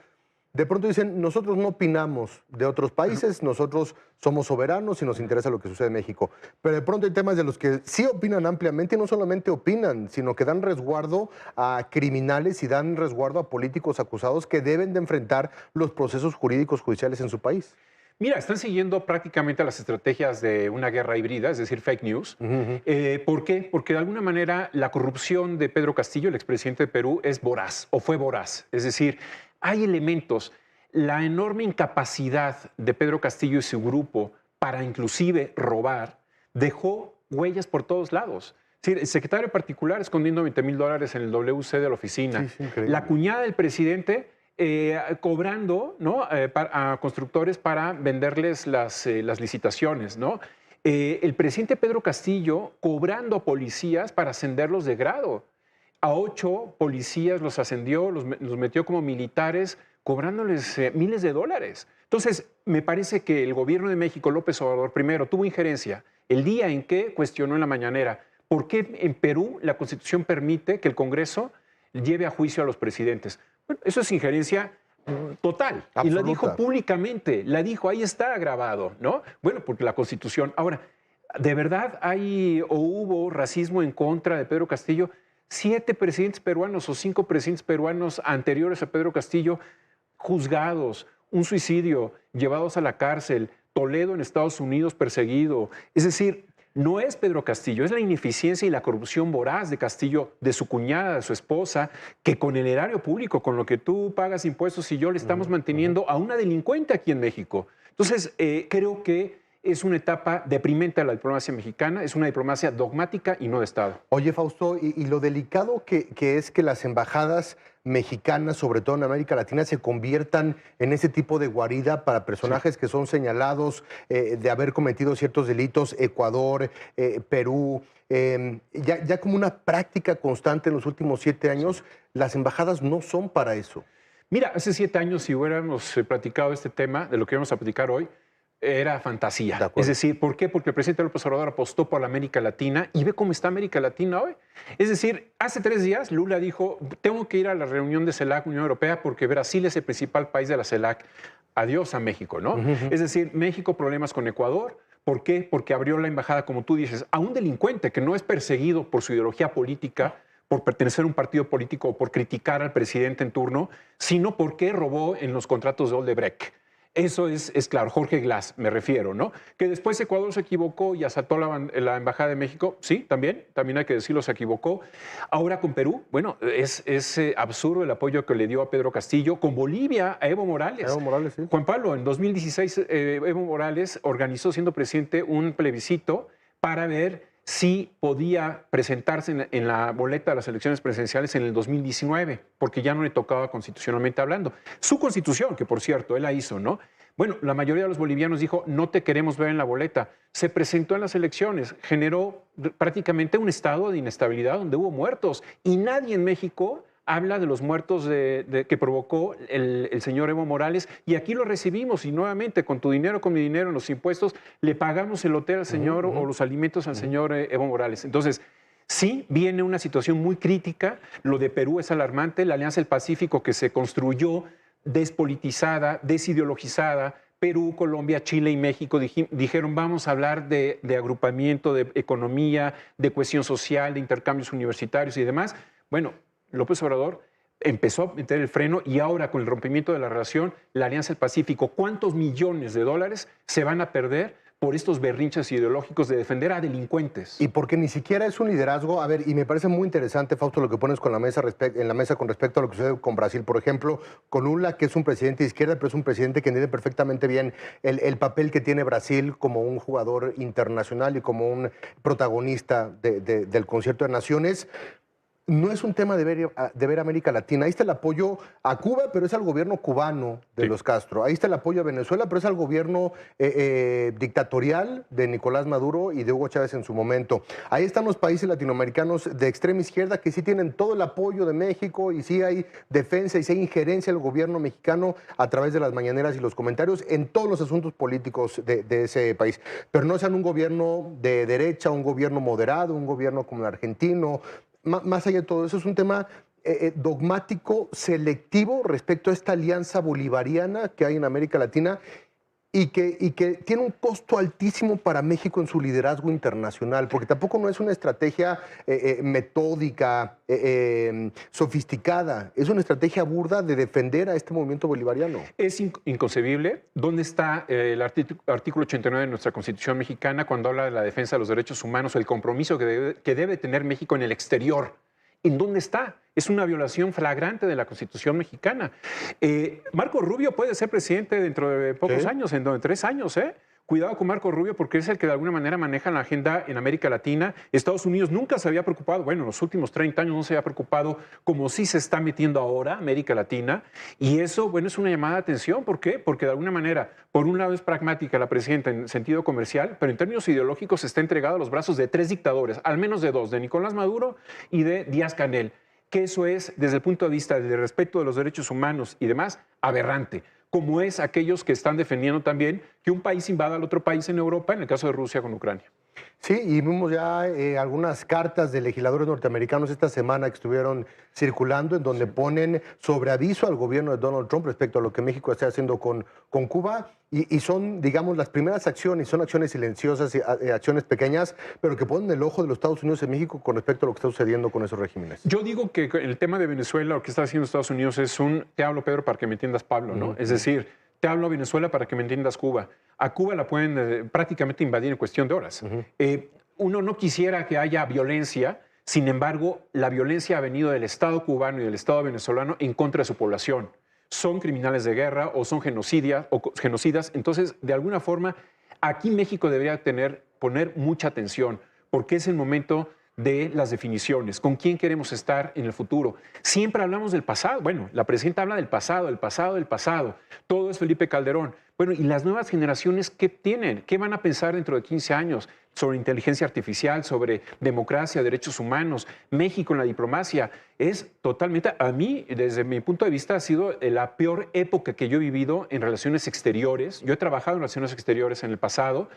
S1: de pronto dicen, nosotros no opinamos de otros países, nosotros somos soberanos y nos interesa lo que sucede en México. Pero de pronto hay temas de los que sí opinan ampliamente y no solamente opinan, sino que dan resguardo a criminales y dan resguardo a políticos acusados que deben de enfrentar los procesos jurídicos judiciales en su país.
S7: Mira, están siguiendo prácticamente las estrategias de una guerra híbrida, es decir, fake news. ¿Por qué? Porque de alguna manera la corrupción de Pedro Castillo, el expresidente de Perú, es voraz o fue voraz. Es decir, hay elementos, la enorme incapacidad de Pedro Castillo y su grupo para inclusive robar, dejó huellas por todos lados. Es decir, el secretario particular escondiendo $20,000 en el WC de la oficina. Sí, la cuñada del presidente cobrando, ¿no? A constructores para venderles las licitaciones, ¿no? El presidente Pedro Castillo cobrando a policías para ascenderlos de grado. A 8 policías los ascendió, los metió como militares, cobrándoles miles de dólares. Entonces, me parece que el gobierno de México, López Obrador, primero, tuvo injerencia el día en que cuestionó en la mañanera por qué en Perú la Constitución permite que el Congreso lleve a juicio a los presidentes. Bueno, eso es injerencia total. Absoluta. Y lo dijo públicamente, la dijo, ahí está grabado, ¿no? Bueno, porque la Constitución... Ahora, ¿de verdad hay o hubo racismo en contra de Pedro Castillo? 7 presidentes peruanos o 5 presidentes peruanos anteriores a Pedro Castillo juzgados, un suicidio, llevados a la cárcel, Toledo en Estados Unidos perseguido. Es decir, no es Pedro Castillo, es la ineficiencia y la corrupción voraz de Castillo, de su cuñada, de su esposa, que con el erario público, con lo que tú pagas impuestos y yo le estamos manteniendo a una delincuente aquí en México. Entonces, creo que es una etapa deprimente a la diplomacia mexicana, es una diplomacia dogmática y no de Estado.
S1: Oye, Fausto, y lo delicado que es que las embajadas mexicanas, sobre todo en América Latina, se conviertan en ese tipo de guarida para personajes que son señalados de haber cometido ciertos delitos, Ecuador, Perú, ya como una práctica constante en los últimos 7 años, las embajadas no son para eso.
S7: Mira, hace 7 años, si hubiéramos platicado este tema, de lo que vamos a platicar hoy, era fantasía. Es decir, ¿por qué? Porque el presidente López Obrador apostó por la América Latina y ve cómo está América Latina hoy. Es decir, hace 3 días Lula dijo, tengo que ir a la reunión de CELAC, Unión Europea, porque Brasil es el principal país de la CELAC. Adiós a México, ¿no? Es decir, México problemas con Ecuador. ¿Por qué? Porque abrió la embajada, como tú dices, a un delincuente que no es perseguido por su ideología política, por pertenecer a un partido político o por criticar al presidente en turno, sino porque robó en los contratos de Odebrecht. Eso es claro, Jorge Glass me refiero, ¿no? Que después Ecuador se equivocó y asaltó la Embajada de México, sí, también hay que decirlo, se equivocó. Ahora con Perú, bueno, es absurdo el apoyo que le dio a Pedro Castillo, con Bolivia a Evo Morales.
S1: Evo Morales, sí.
S7: Juan Pablo, en 2016 Evo Morales organizó, siendo presidente, un plebiscito para ver si podía presentarse en la boleta de las elecciones presidenciales en el 2019, porque ya no le tocaba constitucionalmente hablando. Su constitución, que por cierto, él la hizo, ¿no? Bueno, la mayoría de los bolivianos dijo, no te queremos ver en la boleta. Se presentó en las elecciones, generó prácticamente un estado de inestabilidad donde hubo muertos y nadie en México habla de los muertos que provocó el señor Evo Morales, y aquí lo recibimos y nuevamente con tu dinero, con mi dinero, en los impuestos, le pagamos el hotel al señor o los alimentos al señor Evo Morales. Entonces, sí viene una situación muy crítica, lo de Perú es alarmante, la Alianza del Pacífico que se construyó despolitizada, desideologizada, Perú, Colombia, Chile y México dijeron vamos a hablar de agrupamiento, de economía, de cohesión social, de intercambios universitarios y demás. Bueno, López Obrador empezó a meter el freno y ahora con el rompimiento de la relación, la Alianza del Pacífico, ¿cuántos millones de dólares se van a perder por estos berrinches ideológicos de defender a delincuentes?
S1: Y porque ni siquiera es un liderazgo. A ver, y me parece muy interesante, Fausto, lo que pones en la mesa con respecto a lo que sucede con Brasil, por ejemplo, con Lula, que es un presidente de izquierda, pero es un presidente que entiende perfectamente bien el papel que tiene Brasil como un jugador internacional y como un protagonista del Concierto de Naciones. no es un tema de ver América Latina. Ahí está el apoyo a Cuba, pero es al gobierno cubano de los Castro. Ahí está el apoyo a Venezuela, pero es al gobierno dictatorial de Nicolás Maduro y de Hugo Chávez en su momento. Ahí están los países latinoamericanos de extrema izquierda que sí tienen todo el apoyo de México y sí hay defensa y sí hay injerencia del gobierno mexicano a través de las mañaneras y los comentarios en todos los asuntos políticos de ese país. Pero no sean un gobierno de derecha, un gobierno moderado, un gobierno como el argentino. Más allá de todo eso, es un tema dogmático, selectivo respecto a esta alianza bolivariana que hay en América Latina y que tiene un costo altísimo para México en su liderazgo internacional, porque tampoco no es una estrategia metódica, sofisticada, es una estrategia burda de defender a este movimiento bolivariano.
S7: Es inconcebible. ¿Dónde está el artículo 89 de nuestra Constitución mexicana cuando habla de la defensa de los derechos humanos, el compromiso que debe tener México en el exterior? ¿En dónde está? Es una violación flagrante de la Constitución mexicana. Marco Rubio puede ser presidente dentro de pocos años, en 3 años, ¿eh? Cuidado con Marco Rubio porque es el que de alguna manera maneja la agenda en América Latina. Estados Unidos nunca se había preocupado, bueno, en los últimos 30 años no se había preocupado como sí se está metiendo ahora América Latina. Y eso, bueno, es una llamada de atención. ¿Por qué? Porque de alguna manera, por un lado es pragmática la presidenta en sentido comercial, pero en términos ideológicos está entregado a los brazos de 3 dictadores, al menos de 2, de Nicolás Maduro y de Díaz-Canel. Que eso es, desde el punto de vista del respeto de los derechos humanos y demás, aberrante. Como es aquellos que están defendiendo también que un país invada al otro país en Europa, en el caso de Rusia con Ucrania.
S1: Sí, y vimos ya algunas cartas de legisladores norteamericanos esta semana que estuvieron circulando en donde ponen sobre aviso al gobierno de Donald Trump respecto a lo que México está haciendo con Cuba y son, digamos, las primeras acciones, son acciones silenciosas y acciones pequeñas, pero que ponen el ojo de los Estados Unidos en México con respecto a lo que está sucediendo con esos regímenes.
S7: Yo digo que el tema de Venezuela, lo que está haciendo Estados Unidos es te hablo Pedro para que me entiendas Pablo, ¿no? Es decir, te hablo a Venezuela para que me entiendas Cuba. A Cuba la pueden prácticamente invadir en cuestión de horas. Uno no quisiera que haya violencia, sin embargo, la violencia ha venido del Estado cubano y del Estado venezolano en contra de su población. Son criminales de guerra o son genocidas. Entonces, de alguna forma, aquí México debería poner mucha atención, porque es el momento de las definiciones, con quién queremos estar en el futuro. Siempre hablamos del pasado. Bueno, la presidenta habla del pasado, del pasado, del pasado. Todo es Felipe Calderón. Bueno, ¿y las nuevas generaciones qué tienen? ¿Qué van a pensar dentro de 15 años sobre inteligencia artificial, sobre democracia, derechos humanos? México en la diplomacia es totalmente, a mí, desde mi punto de vista, ha sido la peor época que yo he vivido en relaciones exteriores. Yo he trabajado en relaciones exteriores en el pasado,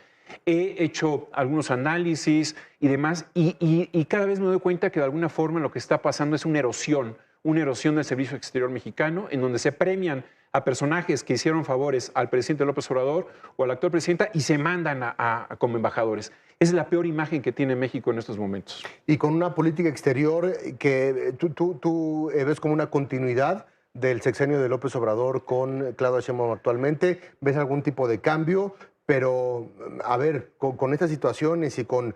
S7: he hecho algunos análisis y demás, y cada vez me doy cuenta que de alguna forma lo que está pasando es una erosión del servicio exterior mexicano, en donde se premian a personajes que hicieron favores al presidente López Obrador o a la actual presidenta y se mandan como embajadores. Es la peor imagen que tiene México en estos momentos.
S1: Y con una política exterior que tú ves como una continuidad del sexenio de López Obrador con Claudia Sheinbaum actualmente, ¿ves algún tipo de cambio? Pero, a ver, con estas situaciones y con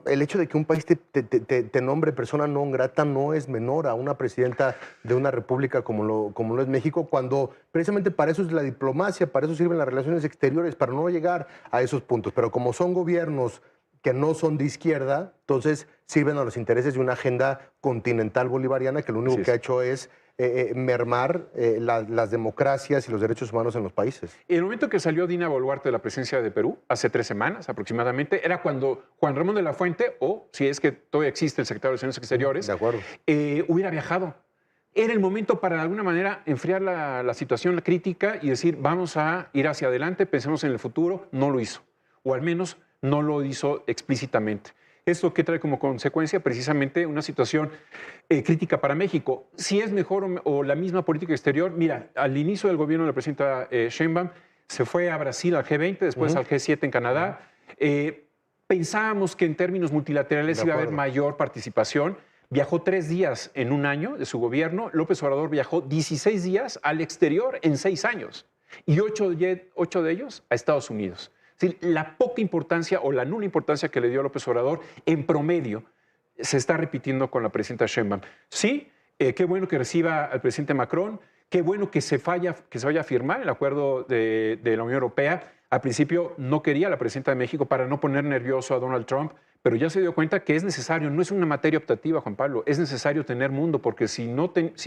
S1: el hecho de que un país te nombre persona non grata no es menor a una presidenta de una república como lo es México, cuando precisamente para eso es la diplomacia, para eso sirven las relaciones exteriores, para no llegar a esos puntos. Pero como son gobiernos que no son de izquierda, entonces sirven a los intereses de una agenda continental bolivariana que lo único que ha hecho es mermar las democracias y los derechos humanos en los países.
S7: En el momento que salió Dina Boluarte de la presidencia de Perú, hace 3 semanas aproximadamente, era cuando Juan Ramón de la Fuente, o si es que todavía existe el secretario de Relaciones Exteriores, hubiera viajado. Era el momento para de alguna manera enfriar la situación crítica y decir, vamos a ir hacia adelante, pensemos en el futuro. No lo hizo, o al menos no lo hizo explícitamente. ¿Esto qué trae como consecuencia? Precisamente una situación crítica para México. Si es mejor o la misma política exterior, mira, al inicio del gobierno de la presidenta Sheinbaum se fue a Brasil al G20, después al G7 en Canadá. Pensábamos que en términos multilaterales iba a haber mayor participación. Viajó 3 días en un año de su gobierno. López Obrador viajó 16 días al exterior en 6 años y 8 de ellos a Estados Unidos. Es decir, la poca importancia o la nula importancia que le dio López Obrador en promedio se está repitiendo con la presidenta Sheinbaum. Sí, qué bueno que reciba al presidente Macron, qué bueno que se vaya a firmar el acuerdo de la Unión Europea. Al principio no quería la presidenta de México para no poner nervioso a Donald Trump, pero ya se dio cuenta que es necesario, no es una materia optativa, Juan Pablo, es necesario tener mundo, porque si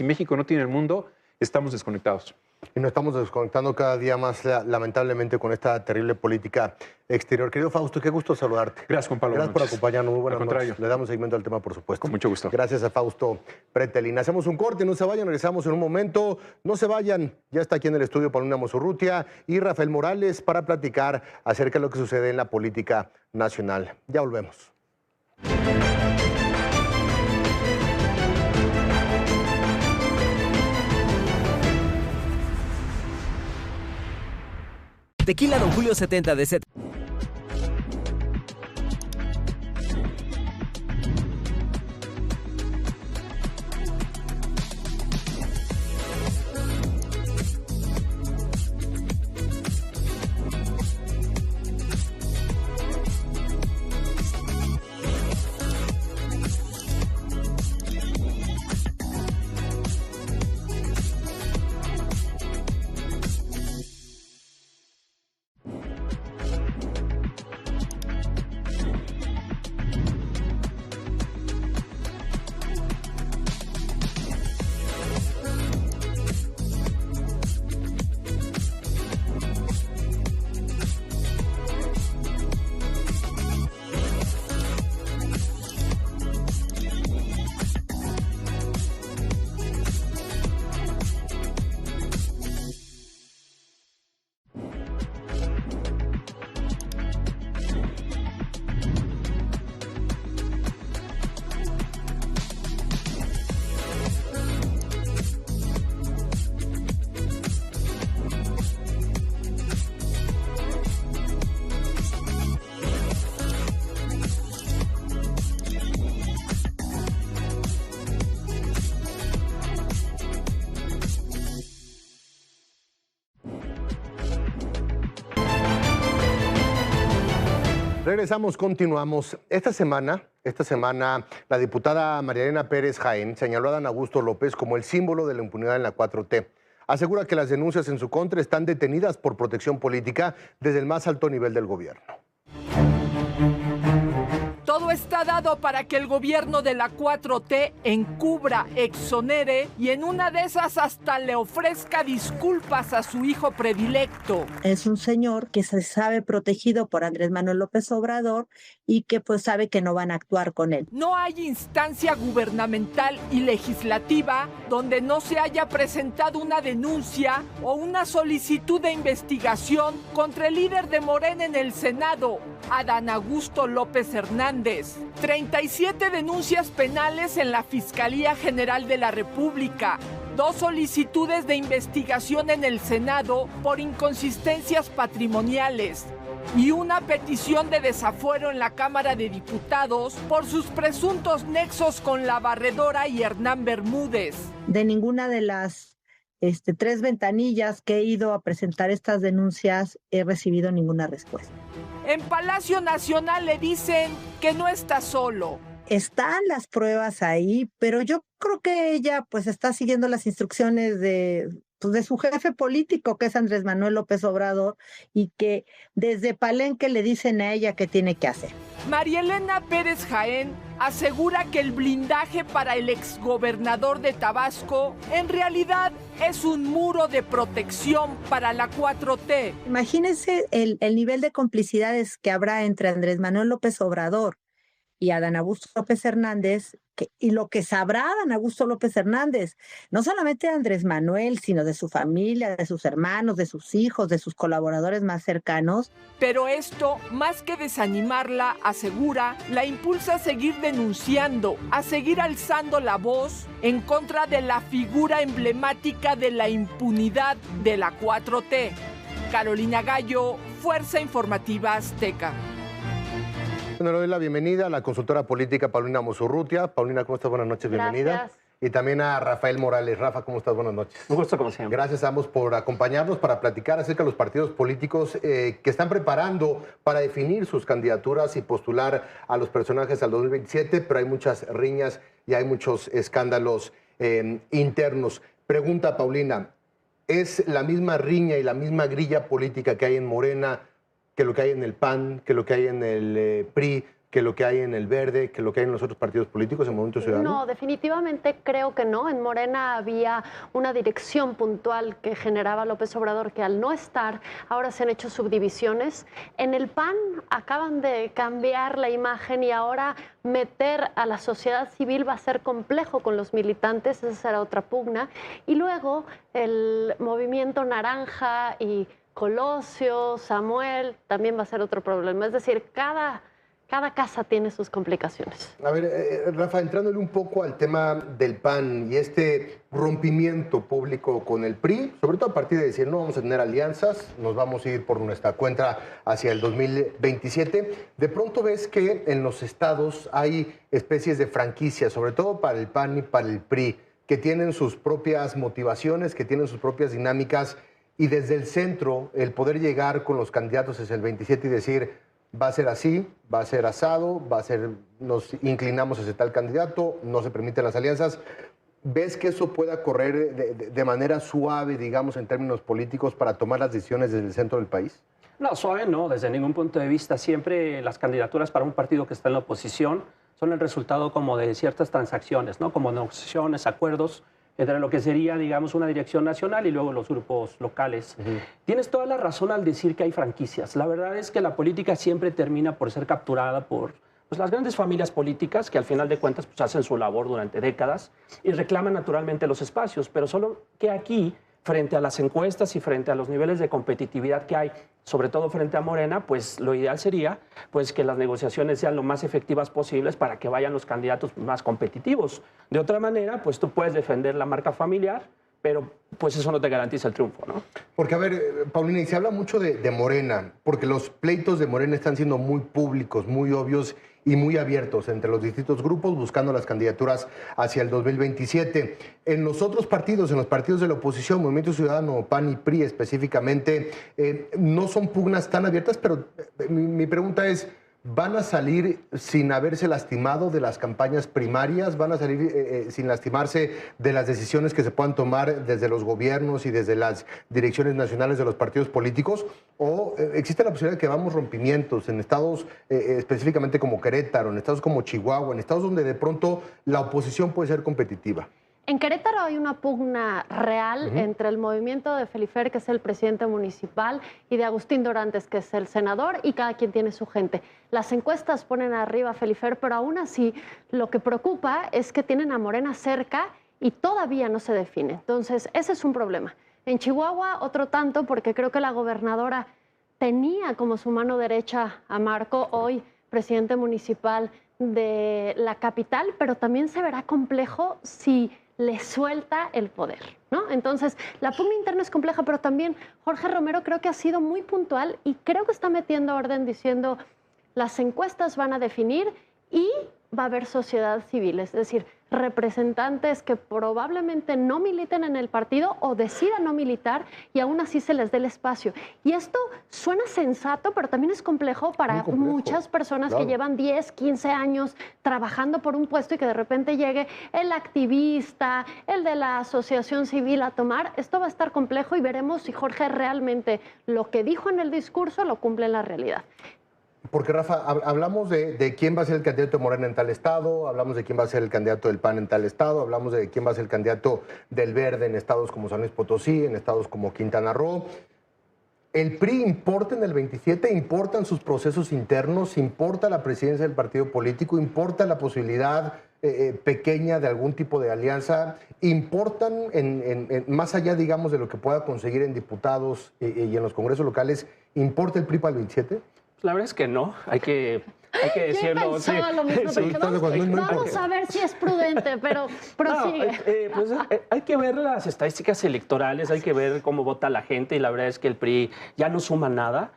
S7: México no tiene el mundo, estamos desconectados.
S1: Y nos estamos desconectando cada día más, lamentablemente, con esta terrible política exterior. Querido Fausto, qué gusto saludarte.
S7: Gracias, Juan Pablo.
S1: Gracias por acompañarnos. Muy buenas noches. Le damos seguimiento al tema, por supuesto.
S7: Con mucho gusto.
S1: Gracias a Fausto Pretelín. Hacemos un corte, no se vayan, regresamos en un momento. No se vayan, ya está aquí en el estudio Paulina Amouzurrutia y Rafael Morales para platicar acerca de lo que sucede en la política nacional. Ya volvemos.
S11: Tequila Don Julio 70 de set.
S1: Regresamos, continuamos. Esta semana, la diputada María Elena Pérez Jaén señaló a Adán Augusto López como el símbolo de la impunidad en la 4T. Asegura que las denuncias en su contra están detenidas por protección política desde el más alto nivel del gobierno.
S9: Todo está dado para que el gobierno de la 4T encubra, exonere y en una de esas hasta le ofrezca disculpas a su hijo predilecto.
S10: Es un señor que se sabe protegido por Andrés Manuel López Obrador y que pues sabe que no van a actuar con él.
S9: No hay instancia gubernamental y legislativa donde no se haya presentado una denuncia o una solicitud de investigación contra el líder de Morena en el Senado, Adán Augusto López Hernández. 37 denuncias penales en la Fiscalía General de la República, 2 solicitudes de investigación en el Senado por inconsistencias patrimoniales y una petición de desafuero en la Cámara de Diputados por sus presuntos nexos con la Barredora y Hernán Bermúdez.
S10: De ninguna de las 3 ventanillas que he ido a presentar estas denuncias he recibido ninguna respuesta.
S9: En Palacio Nacional le dicen que no está solo.
S10: Están las pruebas ahí, pero yo creo que ella pues está siguiendo las instrucciones de su jefe político, que es Andrés Manuel López Obrador, y que desde Palenque le dicen a ella qué tiene que hacer.
S9: María Elena Pérez Jaén asegura que el blindaje para el exgobernador de Tabasco en realidad es un muro de protección para la 4T.
S10: Imagínense el nivel de complicidades que habrá entre Andrés Manuel López Obrador y Adán Augusto López Hernández, y lo que sabrá Adán Augusto López Hernández, no solamente de Andrés Manuel, sino de su familia, de sus hermanos, de sus hijos, de sus colaboradores más cercanos.
S9: Pero esto, más que desanimarla, asegura, la impulsa a seguir denunciando, a seguir alzando la voz en contra de la figura emblemática de la impunidad de la 4T. Carolina Gallo, Fuerza Informativa Azteca.
S1: Bueno, le doy la bienvenida a la consultora política Paulina Amouzurrutia. Paulina, ¿cómo estás? Buenas noches, bienvenida.
S28: Gracias.
S1: Y también a Rafael Morales. Rafa, ¿cómo estás? Buenas noches.
S12: Un gusto, como siempre.
S1: Gracias a ambos por acompañarnos para platicar acerca de los partidos políticos que están preparando para definir sus candidaturas y postular a los personajes al 2027, pero hay muchas riñas y hay muchos escándalos internos. Pregunta, Paulina, ¿es la misma riña y la misma grilla política que hay en Morena, que lo que hay en el PAN, que lo que hay en el PRI, que lo que hay en el Verde, que lo que hay en los otros partidos políticos en Movimiento Ciudadano?
S3: No, definitivamente creo que no. En Morena había una dirección puntual que generaba López Obrador, que al no estar, ahora se han hecho subdivisiones. En el PAN acaban de cambiar la imagen y ahora meter a la sociedad civil va a ser complejo con los militantes, esa será otra pugna. Y luego el Movimiento Naranja y Colosio, Samuel, también va a ser otro problema. Es decir, cada casa tiene sus complicaciones.
S1: A ver, Rafa, entrándole un poco al tema del PAN y este rompimiento público con el PRI, sobre todo a partir de decir no vamos a tener alianzas, nos vamos a ir por nuestra cuenta hacia el 2027, de pronto ves que en los estados hay especies de franquicias, sobre todo para el PAN y para el PRI, que tienen sus propias motivaciones, que tienen sus propias dinámicas, y desde el centro el poder llegar con los candidatos hacia el 27 y decir va a ser así, va a ser asado, nos inclinamos hacia tal candidato, no se permiten las alianzas. ¿Ves que eso pueda correr de manera suave, digamos, en términos políticos para tomar las decisiones desde el centro del país?
S12: No, suave no, desde ningún punto de vista. Siempre las candidaturas para un partido que está en la oposición son el resultado como de ciertas transacciones, ¿no? Como negociaciones, acuerdos entre lo que sería, digamos, una dirección nacional y luego los grupos locales. Tienes toda la razón al decir que hay franquicias. La verdad es que la política siempre termina por ser capturada por las grandes familias políticas que al final de cuentas pues, hacen su labor durante décadas y reclaman naturalmente los espacios, pero solo que aquí, frente a las encuestas y frente a los niveles de competitividad que hay, sobre todo frente a Morena, pues lo ideal sería pues, que las negociaciones sean lo más efectivas posibles para que vayan los candidatos más competitivos. De otra manera, pues tú puedes defender la marca familiar, pero pues eso no te garantiza el triunfo, ¿no?
S1: Porque, a ver, Paulina, y se habla mucho de Morena, porque los pleitos de Morena están siendo muy públicos, muy obvios y muy abiertos entre los distintos grupos buscando las candidaturas hacia el 2027. En los otros partidos, en los partidos de la oposición, Movimiento Ciudadano, PAN y PRI específicamente, no son pugnas tan abiertas, pero mi pregunta es, ¿van a salir sin haberse lastimado de las campañas primarias? ¿Van a salir sin lastimarse de las decisiones que se puedan tomar desde los gobiernos y desde las direcciones nacionales de los partidos políticos? ¿O existe la posibilidad de que vamos rompimientos en estados específicamente como Querétaro, en estados como Chihuahua, en estados donde de pronto la oposición puede ser competitiva?
S3: En Querétaro hay una pugna real entre el movimiento de Felifer, que es el presidente municipal, y de Agustín Dorantes, que es el senador, y cada quien tiene su gente. Las encuestas ponen arriba a Felifer, pero aún así lo que preocupa es que tienen a Morena cerca y todavía no se define. Entonces, ese es un problema. En Chihuahua, otro tanto, porque creo que la gobernadora tenía como su mano derecha a Marco, hoy presidente municipal de la capital, pero también se verá complejo si le suelta el poder, ¿no? Entonces, la pugna interna es compleja, pero también Jorge Romero creo que ha sido muy puntual y creo que está metiendo orden diciendo las encuestas van a definir y va a haber sociedad civil, es decir, representantes que probablemente no militen en el partido o decidan no militar y aún así se les dé el espacio. Y esto suena sensato, pero también es complejo para muchas personas que llevan 10, 15 años trabajando por un puesto y que de repente llegue el activista, el de la asociación civil a tomar. Esto va a estar complejo y veremos si Jorge realmente lo que dijo en el discurso lo cumple en la realidad.
S1: Porque, Rafa, hablamos de quién va a ser el candidato de Morena en tal estado, hablamos de quién va a ser el candidato del PAN en tal estado, hablamos de quién va a ser el candidato del Verde en estados como San Luis Potosí, en estados como Quintana Roo. ¿El PRI importa en el 27? ¿Importan sus procesos internos? ¿Importa la presidencia del partido político? ¿Importa la posibilidad pequeña de algún tipo de alianza? ¿Importan, más allá, digamos, de lo que pueda conseguir en diputados y en los congresos locales, importa el PRI para el 27?
S12: La verdad es que no, hay que decirlo.
S3: Yo pensaba lo mismo, vamos a ver si es prudente, pero prosigue.
S12: No, pues hay que ver las estadísticas electorales, hay que ver cómo vota la gente y la verdad es que el PRI ya no suma nada.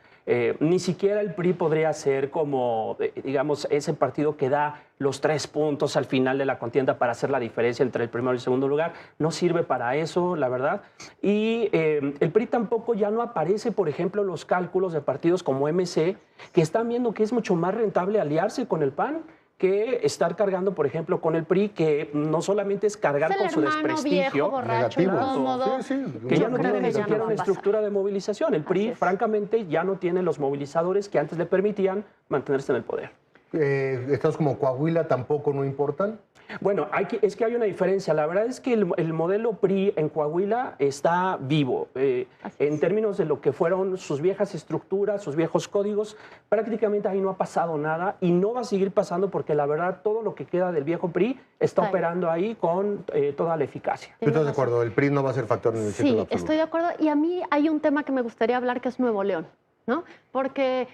S12: Ni siquiera el PRI podría ser como, digamos, ese partido que da los 3 puntos al final de la contienda para hacer la diferencia entre el primero y el segundo lugar. No sirve para eso, la verdad. Y el PRI tampoco ya no aparece, por ejemplo, en los cálculos de partidos como MC, que están viendo que es mucho más rentable aliarse con el PAN que estar cargando, por ejemplo, con el PRI, que no solamente es cargar con su desprestigio,
S3: viejo, borracho, incómodo,
S12: que ya no tiene ni siquiera una estructura de movilización. El PRI, francamente, ya no tiene los movilizadores que antes le permitían mantenerse en el poder.
S1: estados como Coahuila tampoco no importan?
S12: Bueno, es que hay una diferencia. La verdad es que el modelo PRI en Coahuila está vivo. En términos de lo que fueron sus viejas estructuras, sus viejos códigos, prácticamente ahí no ha pasado nada y no va a seguir pasando porque la verdad todo lo que queda del viejo PRI está operando ahí con toda la eficacia.
S1: ¿Tú estás de acuerdo? ¿El PRI no va a ser factor en el ciclo absoluto?
S3: Sí, estoy de acuerdo. Y a mí hay un tema que me gustaría hablar que es Nuevo León, ¿no? Porque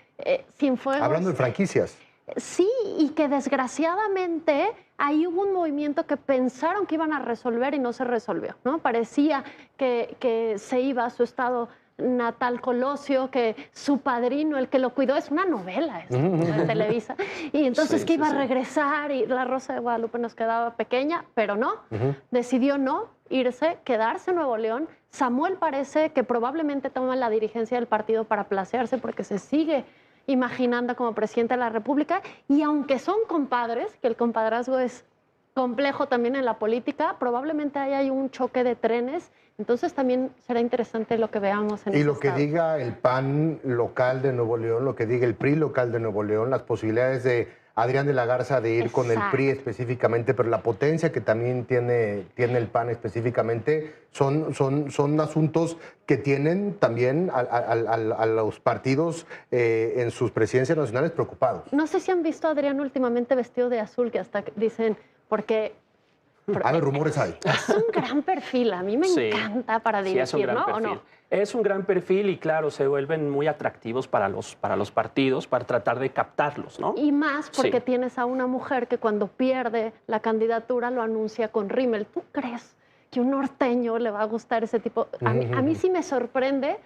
S3: Cienfuegos...
S1: Hablando de franquicias.
S3: Sí, y que desgraciadamente ahí hubo un movimiento que pensaron que iban a resolver y no se resolvió, ¿no? Parecía que se iba a su estado natal Colosio, que su padrino, el que lo cuidó, es una novela de Televisa, y entonces que iba a regresar y La Rosa de Guadalupe nos quedaba pequeña, pero no, decidió no irse, quedarse en Nuevo León. Samuel parece que probablemente toma la dirigencia del partido para placearse porque se sigue imaginando como presidente de la República, y aunque son compadres, que el compadrazgo es complejo también en la política, probablemente ahí hay un choque de trenes, entonces también será interesante lo que veamos en
S1: Y
S3: ese
S1: lo que
S3: estado.
S1: diga el PAN local de Nuevo León, lo que diga el PRI local de Nuevo León, las posibilidades de Adrián de la Garza de ir con el PRI específicamente, pero la potencia que también tiene el PAN específicamente, son asuntos que tienen también a los partidos en sus presidencias nacionales preocupados.
S3: No sé si han visto a Adrián últimamente vestido de azul, que hasta dicen, porque...
S1: A ver, rumores hay.
S3: Es un gran perfil, a mí me encanta para dirigir,
S12: es un gran
S3: ¿no?
S12: perfil.
S3: ¿O no?
S12: Es un gran perfil y claro, se vuelven muy atractivos para los partidos, para tratar de captarlos, ¿no?
S3: Y más porque tienes a una mujer que cuando pierde la candidatura lo anuncia con rímel. ¿Tú crees que un norteño le va a gustar ese tipo? A mí sí me sorprende,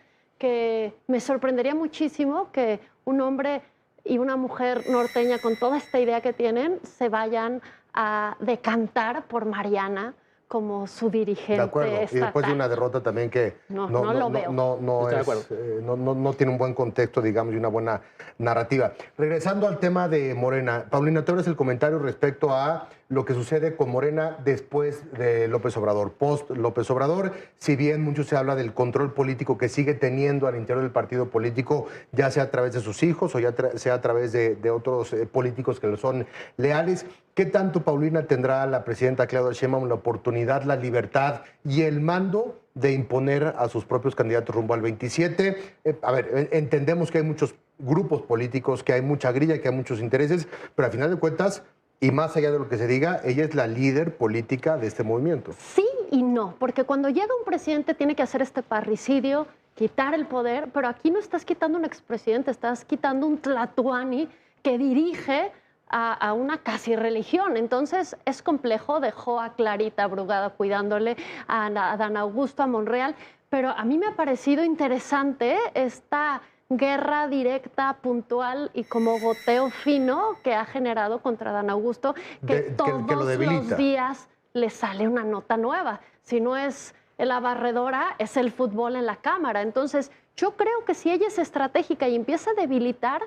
S3: me sorprendería muchísimo que un hombre y una mujer norteña con toda esta idea que tienen se vayan a decantar por Mariana como su dirigente.
S1: De acuerdo,
S3: estatal.
S1: y después de una derrota también que
S3: no lo veo.
S1: No tiene un buen contexto, digamos, y una buena narrativa. Regresando al tema de Morena, Paulina, tú abres el comentario respecto a lo que sucede con Morena después de López Obrador, post López Obrador, si bien mucho se habla del control político que sigue teniendo al interior del partido político, ya sea a través de sus hijos o ya sea a través de otros políticos que le son leales. ¿Qué tanto, Paulina, tendrá la presidenta Claudia Sheinbaum la oportunidad, la libertad y el mando de imponer a sus propios candidatos rumbo al 27? A ver, entendemos que hay muchos grupos políticos, que hay mucha grilla, que hay muchos intereses, pero al final de cuentas, y más allá de lo que se diga, ella es la líder política de este movimiento.
S3: Sí y no, porque cuando llega un presidente tiene que hacer este parricidio, quitar el poder, pero aquí no estás quitando un expresidente, estás quitando un tlatoani que dirige a una casi religión. Entonces es complejo, dejó a Clarita Brugada cuidándole, a Dan Augusto, a Monreal, pero a mí me ha parecido interesante esta guerra directa, puntual y como goteo fino que ha generado contra Dan Augusto, que todos los días le sale una nota nueva. Si no es la barredora, es el fútbol en la cámara. Entonces yo creo que si ella es estratégica y empieza a debilitar,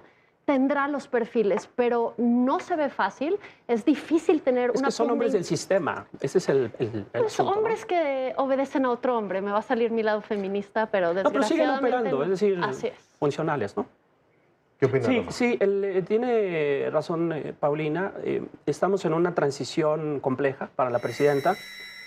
S3: tendrá los perfiles, pero no se ve fácil. Es difícil tener una...
S12: Es que son hombres del sistema. Ese es el
S3: pues
S12: asunto,
S3: hombres, ¿no?, que obedecen a otro hombre. Me va a salir mi lado feminista, pero desgraciadamente...
S12: No, pero siguen operando, es decir,
S3: así es.
S12: funcionales, ¿no?
S1: ¿Qué opinas?
S12: Sí, tiene razón Paulina. Estamos en una transición compleja para la presidenta.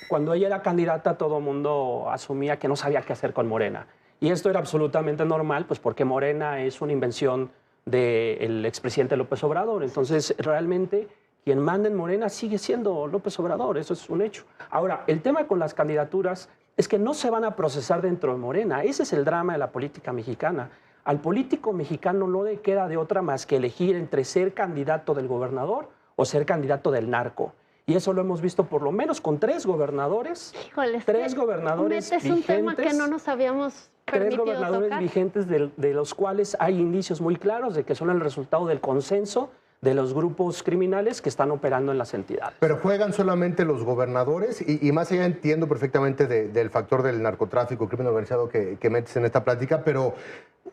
S12: Cuando ella era candidata, todo el mundo asumía que no sabía qué hacer con Morena. Y esto era absolutamente normal, pues porque Morena es una invención del expresidente López Obrador. Entonces, realmente, quien manda en Morena sigue siendo López Obrador. Eso es un hecho. Ahora, el tema con las candidaturas es que no se van a procesar dentro de Morena. Ese es el drama de la política mexicana. Al político mexicano no le queda de otra más que elegir entre ser candidato del gobernador o ser candidato del narco. Y eso lo hemos visto por lo menos con 3 gobernadores.
S3: Híjole,
S12: 3 gobernadores
S3: metes un tema que no nos habíamos permitido
S12: 3 gobernadores
S3: tocar.
S12: vigentes de los cuales hay indicios muy claros de que son el resultado del consenso de los grupos criminales que están operando en las entidades.
S1: Pero juegan solamente los gobernadores y más allá entiendo perfectamente del factor del narcotráfico, crimen organizado que metes en esta plática, pero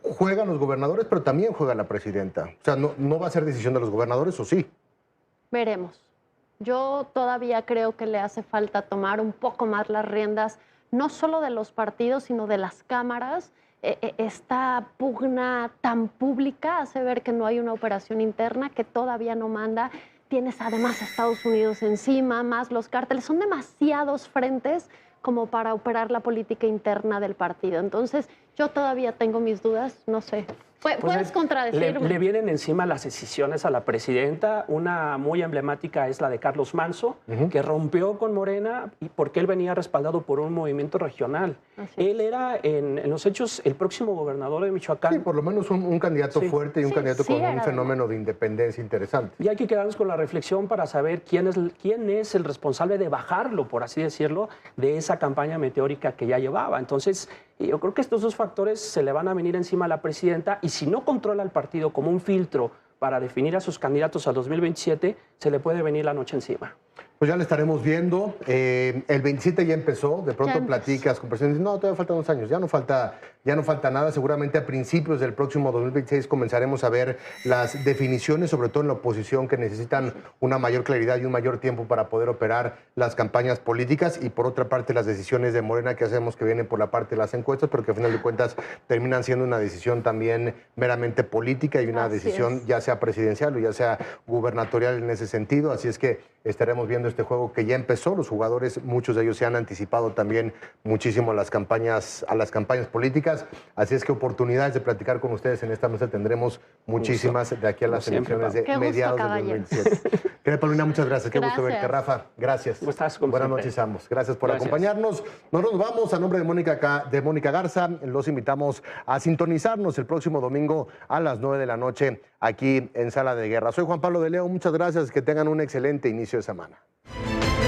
S1: juegan los gobernadores, pero también juega la presidenta. O sea, no va a ser decisión de los gobernadores, ¿o sí?
S3: Veremos. Yo todavía creo que le hace falta tomar un poco más las riendas, no solo de los partidos, sino de las cámaras, esta pugna tan pública hace ver que no hay una operación interna, que todavía no manda. Tienes además a Estados Unidos encima, más los cárteles. Son demasiados frentes como para operar la política interna del partido. Entonces, yo todavía tengo mis dudas, no sé. ¿Puedes contradecirme?
S12: Le vienen encima las decisiones a la presidenta. Una muy emblemática es la de Carlos Manso, que rompió con Morena porque él venía respaldado por un movimiento regional. Él era, en los hechos, el próximo gobernador de Michoacán.
S1: Sí, por lo menos un candidato fuerte y un candidato con un fenómeno de independencia interesante.
S12: Y hay que quedarnos con la reflexión para saber quién es el responsable de bajarlo, por así decirlo, de esa campaña meteórica que ya llevaba. Entonces, yo creo que estos dos factores se le van a venir encima a la presidenta, y si no controla el partido como un filtro para definir a sus candidatos al 2027, se le puede venir la noche encima.
S1: Pues ya lo estaremos viendo. El 27 ya empezó. De pronto platicas con personas y dicen, no, todavía faltan 2 años. Ya no falta nada. Seguramente a principios del próximo 2026 comenzaremos a ver las definiciones, sobre todo en la oposición, que necesitan una mayor claridad y un mayor tiempo para poder operar las campañas políticas. Y por otra parte, las decisiones de Morena, que hacemos que vienen por la parte de las encuestas, pero que a final de cuentas terminan siendo una decisión también meramente política y una decisión ya sea presidencial o ya sea gubernatorial en ese sentido. Así es que estaremos viendo este juego que ya empezó. Los jugadores, muchos de ellos se han anticipado también muchísimo a las campañas políticas. Así es que oportunidades de platicar con ustedes en esta mesa tendremos muchísimas de aquí a las elecciones de mediados del 2027. Querida Paulina, muchas gracias. Qué gusto verte. Rafa, gracias. Buenas noches a ambos. Gracias por acompañarnos. Nosotros vamos a nombre de Mónica Garza. Los invitamos a sintonizarnos el próximo domingo a las 9 de la noche aquí en Sala de Guerra. Soy Juan Pablo de León. Muchas gracias. Que tengan un excelente inicio de semana.